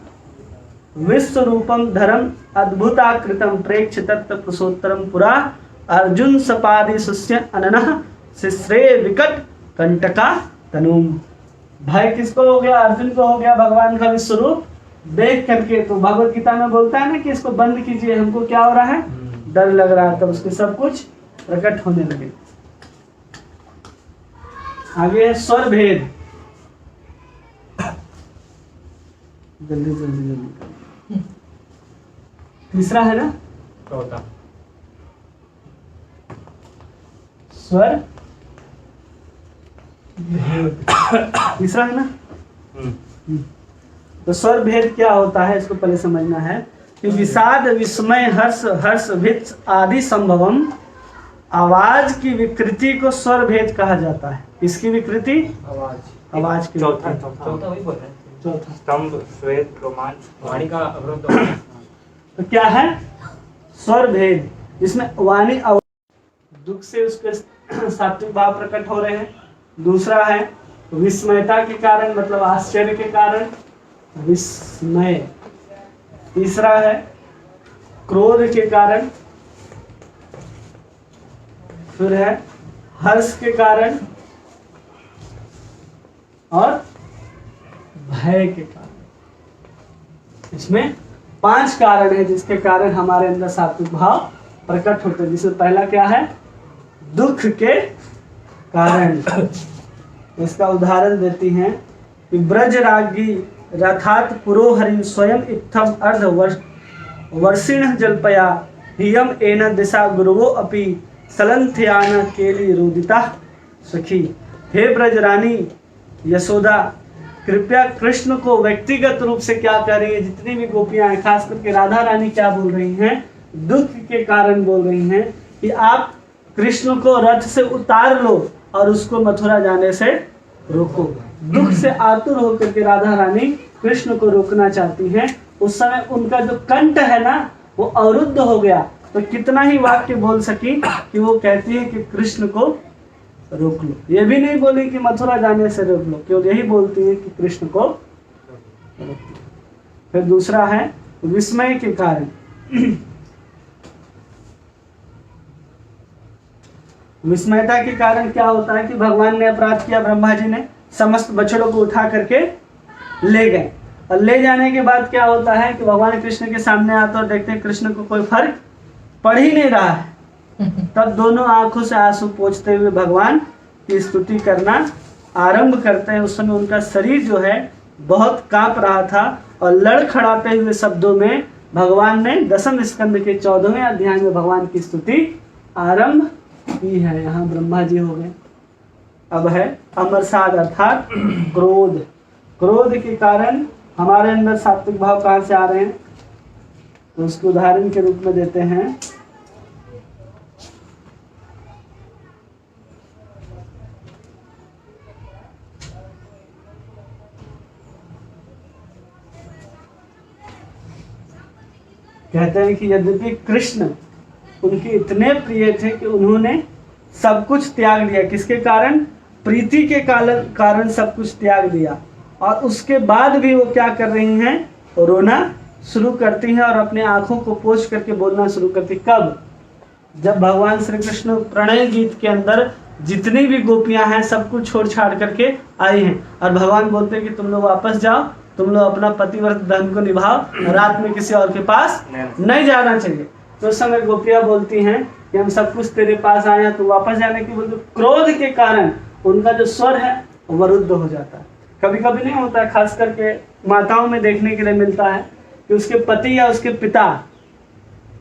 विश्व रूपम धर्म अद्भुताकृतम प्रेक्ष तत्व पुरुषोत्तरम पुरा अर्जुन सपादि सुस्य अननः शिश्रे विकट कंटका तनुम। भय किसको हो गया? अर्जुन को हो गया भगवान का विश्व रूप देख करके। तो भगवत गीता में बोलता है ना कि इसको बंद कीजिए, हमको क्या हो रहा है? डर लग रहा है। तब उसके सब कुछ प्रकट होने लगे। आगे स्वर भेद, जल्दी जल्दी जल्दी। तीसरा है ना
चौथा
स्वर तीसरा है ना। तो स्वर भेद क्या होता है इसको पहले समझना है कि विषाद, विस्मय, हर्ष, हर्ष भित्स आदि संभवम, आवाज की विकृति को स्वर भेद कहा जाता है। इसकी विकृति? आवाज की।
चौथा वही बोल रहे हैं।
चौथा
स्तंभ, श्वेत, रोमांच, वाणी का अवरोध।
तो क्या है? स्वर भेद, जिसमें वाणी दुख से उसके सात्विक भाव प्रकट हो रहे हैं। दूसरा है विस्मयता के कारण, मतलब आश्चर्य के कारण विस्मय। तीसरा है क्रोध के कारण। फिर है हर्ष के कारण और भय के कारण। इसमें 5 कारण है जिसके कारण हमारे अंदर सात्विक भाव प्रकट होते हैं। जिसमें पहला क्या है? दुख के कारण। इसका उदाहरण देती हैं कि ब्रजरागी रथात पुरोहरिं स्वयं इत्थम अर्ध वर्षिण जल्पया हियम एन दिशा गुरुवो अपि सलंथयान केली रुदिता सखी। हे ब्रजरानी यशोदा, कृपया कृष्ण को व्यक्तिगत रूप से क्या कर रही है? जितनी भी गोपियां हैं, खास करके राधा रानी क्या बोल रही हैं? दुख के कारण बोल रही हैं कि आप कृष्ण को रथ से उतार लो और उसको मथुरा जाने से रोको। दुख से आतुर होकर के राधा रानी कृष्ण को रोकना चाहती हैं। उस समय उनका जो कंठ है ना वो अवरुद्ध हो गया। तो कितना ही वाक्य बोल सकी कि वो कहती है कि कृष्ण को रोक लो। ये भी नहीं बोली कि मथुरा जाने से रोक लो, केवल यही बोलती है कि कृष्ण को रोक लो। फिर दूसरा है विस्मय के कारण। विस्मयता के कारण क्या होता है कि भगवान ने अपराध किया, ब्रह्मा जी ने समस्त बछड़ों को उठा करके ले गए। और ले जाने के बाद क्या होता है कि भगवान कृष्ण के सामने आते और देखते हैं कृष्ण को कोई फर्क पड़ ही नहीं रहा है। तब दोनों आंखों से आंसू पोंछते हुए भगवान की स्तुति करना आरंभ करते हैं। उस समय उनका शरीर जो है बहुत कांप रहा था और लड़खड़ाते हुए शब्दों में भगवान ने दसम स्कंद के 14वें अध्याय में भगवान की स्तुति आरंभ की है। यहाँ ब्रह्मा जी हो गए। अब है अमरसाद अर्थात क्रोध। क्रोध के कारण हमारे अंदर सात्विक भाव कहाँ से आ रहे हैं? तो उसके उदाहरण के रूप में देते हैं कहते हैं कि यद्यपि कृष्ण उनके इतने प्रिय थे कि उन्होंने सब कुछ त्याग दिया। किसके कारण? प्रीति के कारण सब कुछ त्याग दिया। और उसके बाद भी वो क्या कर रही हैं? रोना शुरू करती हैं और अपने आंखों को पोंछ करके बोलना शुरू करती। कब? जब भगवान श्री कृष्ण प्रणय गीत के अंदर जितनी भी गोपियां हैं सब कुछ छोड़ छाड़ करके आई हैं और भगवान बोलते हैं कि तुम लोग वापस जाओ, तुम लोग अपना पतिव्रत धर्म को निभाओ, रात में किसी और के पास नहीं जाना चाहिए। तो उस समय गोपियां बोलती हैं कि हम सब कुछ तेरे पास आए हैं, तो वापस जाने की बोलते। क्रोध के कारण उनका जो स्वर है वो रुद्ध हो जाता है। कभी कभी नहीं होता है, खास करके माताओं में देखने के लिए मिलता है कि उसके पति या उसके पिता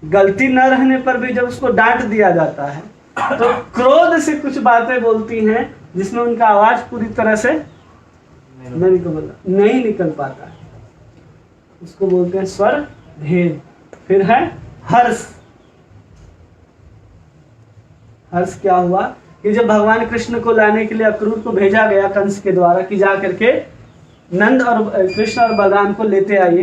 गलती न रहने पर भी जब उसको डांट दिया जाता है तो क्रोध से कुछ बातें बोलती हैं जिसमें उनका आवाज पूरी तरह से नहीं निकल पाता है। उसको बोलते हैं स्वर भेद। फिर है हर्ष। हर्ष क्या हुआ कि जब भगवान कृष्ण को लाने के लिए अक्रूर को भेजा गया कंस के द्वारा कि जा करके नंद और कृष्ण और बलराम को लेते आइए,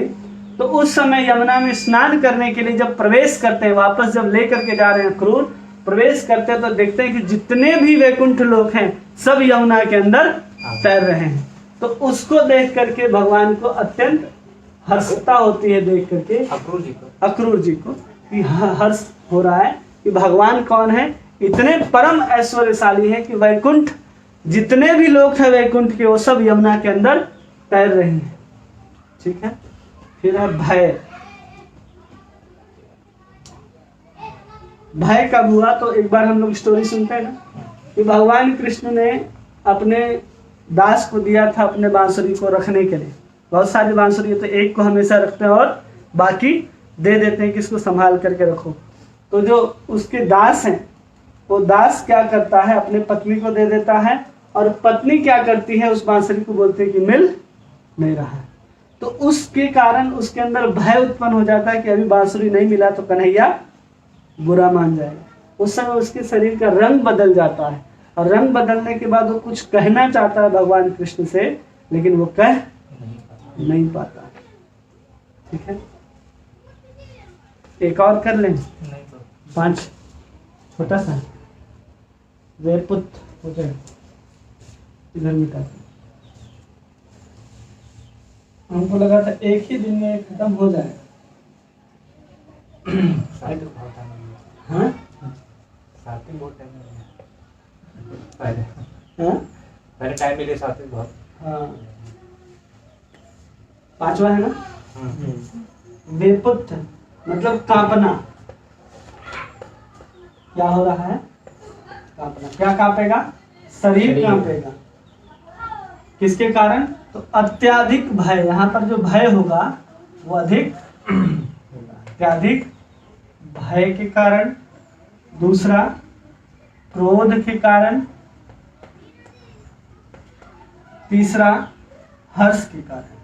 तो उस समय यमुना में स्नान करने के लिए जब प्रवेश करते हैं, वापस जब लेकर के जा रहे हैं अक्रूर, प्रवेश करते हैं तो देखते हैं कि जितने भी वैकुंठ लोग हैं सब यमुना के अंदर तैर रहे हैं। तो उसको देख करके भगवान को अत्यंत हर्षता होती है, देख करके अक्रूर जी को कि हर्ष हो रहा है कि भगवान कौन है, इतने परम ऐश्वर्यशाली है कि वैकुंठ जितने भी लोग हैं वैकुंठ के वो सब यमुना के अंदर तैर रहे हैं। ठीक है। फिर है भय। भय कब हुआ? तो एक बार हम लोग स्टोरी सुनते हैं ना कि भगवान कृष्ण ने अपने दास को दिया था अपने बांसुरी को रखने के लिए। बहुत सारी बांसुरी तो एक को हमेशा रखते हैं और बाकी दे देते हैं कि इसको संभाल करके रखो। तो जो उसके दास हैं वो दास क्या करता है, अपने पत्नी को दे देता है और पत्नी क्या करती है, उस बांसुरी को बोलती है कि मिल नहीं रहा है। तो उसके कारण उसके अंदर भय उत्पन्न हो जाता है कि अभी बांसुरी नहीं मिला तो कन्हैया बुरा मान जाएगा। उस समय उसके शरीर का रंग बदल जाता है और रंग बदलने के बाद वो कुछ कहना चाहता है भगवान कृष्ण से, लेकिन वो कह नहीं पाता। ठीक है। एक और कर लें, 5 छोटा सा वेपुत हो जाए इधर मिटा। हमको लगा था एक ही दिन में खत्म हो जाए। हाँ?
पहले टाइम मिले साथ में बहुत।
हाँ। 5वां है ना, वेपुत मतलब कांपना। क्या हो रहा है? कांपना। क्या कांपेगा? शरीर कांपेगा। किसके कारण? तो अत्याधिक भय। यहाँ पर जो भय होगा वो अधिक अत्याधिक भय के कारण, दूसरा क्रोध के कारण, तीसरा हर्ष के कारण।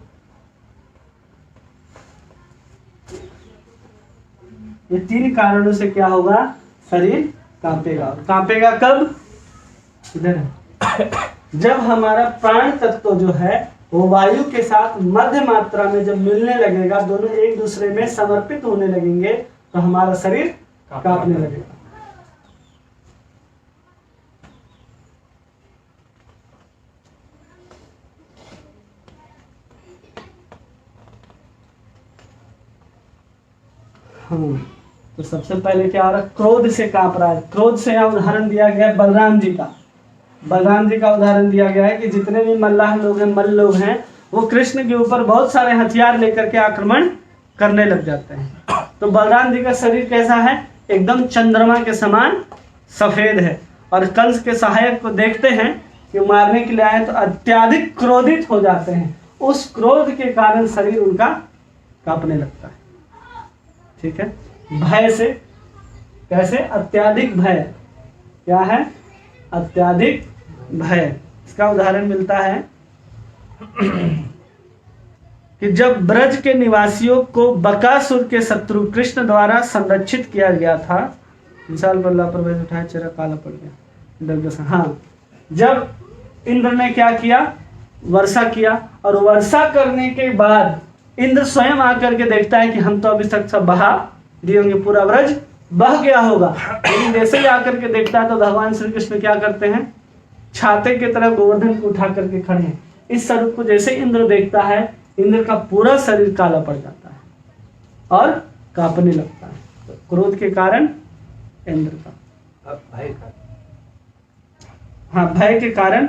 ये 3 कारणों से क्या होगा? शरीर कांपेगा। कांपेगा कब? इधर जब हमारा प्राण तत्व जो है वो वायु के साथ मध्य मात्रा में जब मिलने लगेगा, दोनों एक दूसरे में समर्पित होने लगेंगे तो हमारा शरीर कांपने लगेगा। तो सबसे पहले क्या हो रहा है? क्रोध से कांप रहा है। क्रोध से यहाँ उदाहरण दिया गया है बलराम जी का। बलराम जी का उदाहरण दिया गया है कि जितने भी मल्लाह लोग हैं, मल्ल लोग हैं, वो कृष्ण के ऊपर बहुत सारे हथियार लेकर के आक्रमण करने लग जाते हैं। तो बलराम जी का शरीर कैसा है? एकदम चंद्रमा के समान सफेद है। और कंस के सहायक को देखते हैं कि मारने के लिए आए तो अत्याधिक क्रोधित हो जाते हैं। उस क्रोध के कारण शरीर उनका कांपने लगता है। ठीक है। भय से कैसे? अत्याधिक भय। क्या है? अत्याधिक भय। इसका उदाहरण मिलता है कि जब ब्रज के निवासियों को बकासुर के शत्रु कृष्ण द्वारा संरक्षित किया गया था। विशाल बल्ला पर वैसे उठाया, चेहरा काला पड़ गया। हाँ, जब इंद्र ने क्या किया? वर्षा किया। और वर्षा करने के बाद इंद्र स्वयं आकर के देखता है कि हम तो अभी तक सब बहा दिए होंगे, पूरा ब्रज बह गया होगा। लेकिन जैसे ही आकर के देखता है तो भगवान श्री कृष्ण क्या करते हैं? छाते की तरह गोवर्धन को उठा करके खड़े हैं। इस स्वरूप को जैसे इंद्र देखता है, इंद्र का पूरा शरीर काला पड़ जाता है और कांपने लगता है। तो क्रोध के कारण इंद्र का।
भय का।
हाँ, भय के कारण,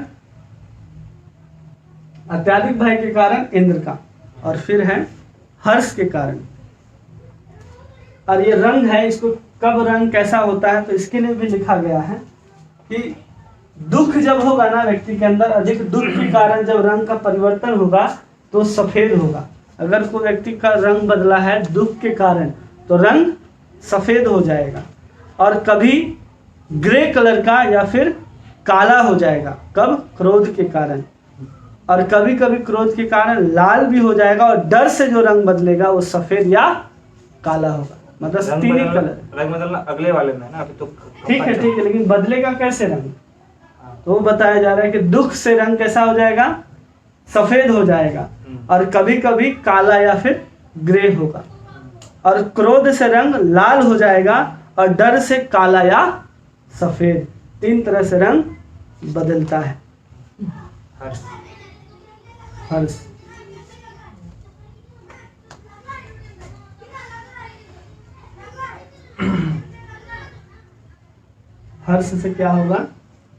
अत्याधिक भय के कारण इंद्र का। और फिर है हर्ष के कारण। और ये रंग है, इसको कब रंग कैसा होता है तो इसके लिए भी लिखा गया है कि दुख जब होगा ना व्यक्ति के अंदर, अधिक दुख के कारण जब रंग का परिवर्तन होगा तो सफेद होगा। अगर कोई व्यक्ति का रंग बदला है दुख के कारण तो रंग सफेद हो जाएगा, और कभी ग्रे कलर का या फिर काला हो जाएगा, कब? क्रोध के कारण। और कभी कभी क्रोध के कारण लाल भी हो जाएगा, और डर से जो रंग बदलेगा वो सफेद या काला होगा। मतलब तीन ही कलर।
रंग बदलना अगले वाले में है ना, अभी तो
ठीक है, लेकिन बदलेगा कैसे रंग? तो वो बताया जा रहा है कि दुख से रंग कैसा हो जाएगा? सफेद हो जाएगा, और कभी कभी काला या फिर ग्रे होगा। और क्रोध से रंग लाल हो जाएगा, और डर से काला या सफेद। तीन तरह से रंग बदलता है। हर्ष। हर्ष से क्या होगा?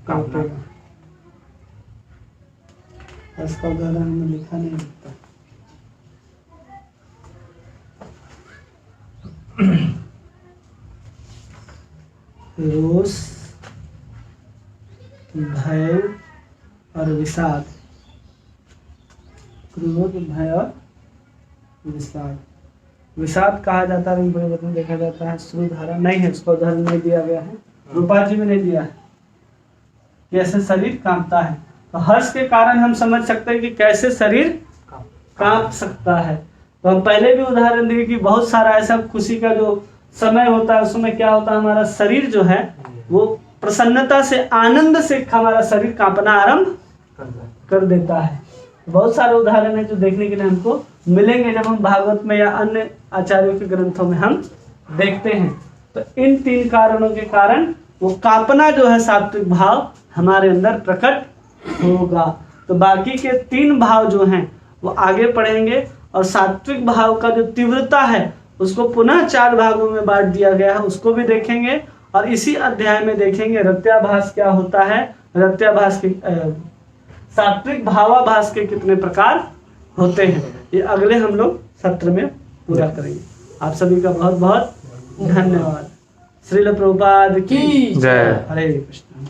कामना।
हर्ष का उदाहरण में लिखा नहीं दिखता। रोष, भय और विषाद। क्रोध, भय और विषाद। विषाद कहा जाता है, बड़े वचन देखा जाता है। श्रुधारा नहीं है, उसका उदाहरण नहीं दिया गया है, रूपा जी में नहीं दिया है। कैसे शरीर कांपता है, तो हर्ष के कारण हम समझ सकते हैं कि कैसे शरीर कांप सकता है। तो हम पहले भी उदाहरण दिए कि बहुत सारा ऐसा खुशी का जो समय होता है, उस समय क्या होता है, हमारा शरीर जो है वो प्रसन्नता से, आनंद से हमारा शरीर कांपना आरंभ कर देता है। बहुत सारे उदाहरण है जो देखने के लिए हमको मिलेंगे जब हम भागवत में या अन्य आचार्यों के ग्रंथों में हम देखते हैं। तो इन तीन कारणों के कारण वो कांपना जो है, सात्विक भाव हमारे अंदर प्रकट होगा। तो बाकी के तीन भाव जो हैं वो आगे पढ़ेंगे, और सात्विक भाव का जो तीव्रता है उसको पुनः 4 भागों में बांट दिया गया है, उसको भी देखेंगे। और इसी अध्याय में देखेंगे रत्याभास क्या होता है, रत्याभास के सात्विक भावाभास के कितने प्रकार होते हैं। ये अगले हम लोग सत्र में पूरा करेंगे। आप सभी का बहुत बहुत धन्यवाद। श्रील प्रभुपाद की जय। हरे कृष्ण।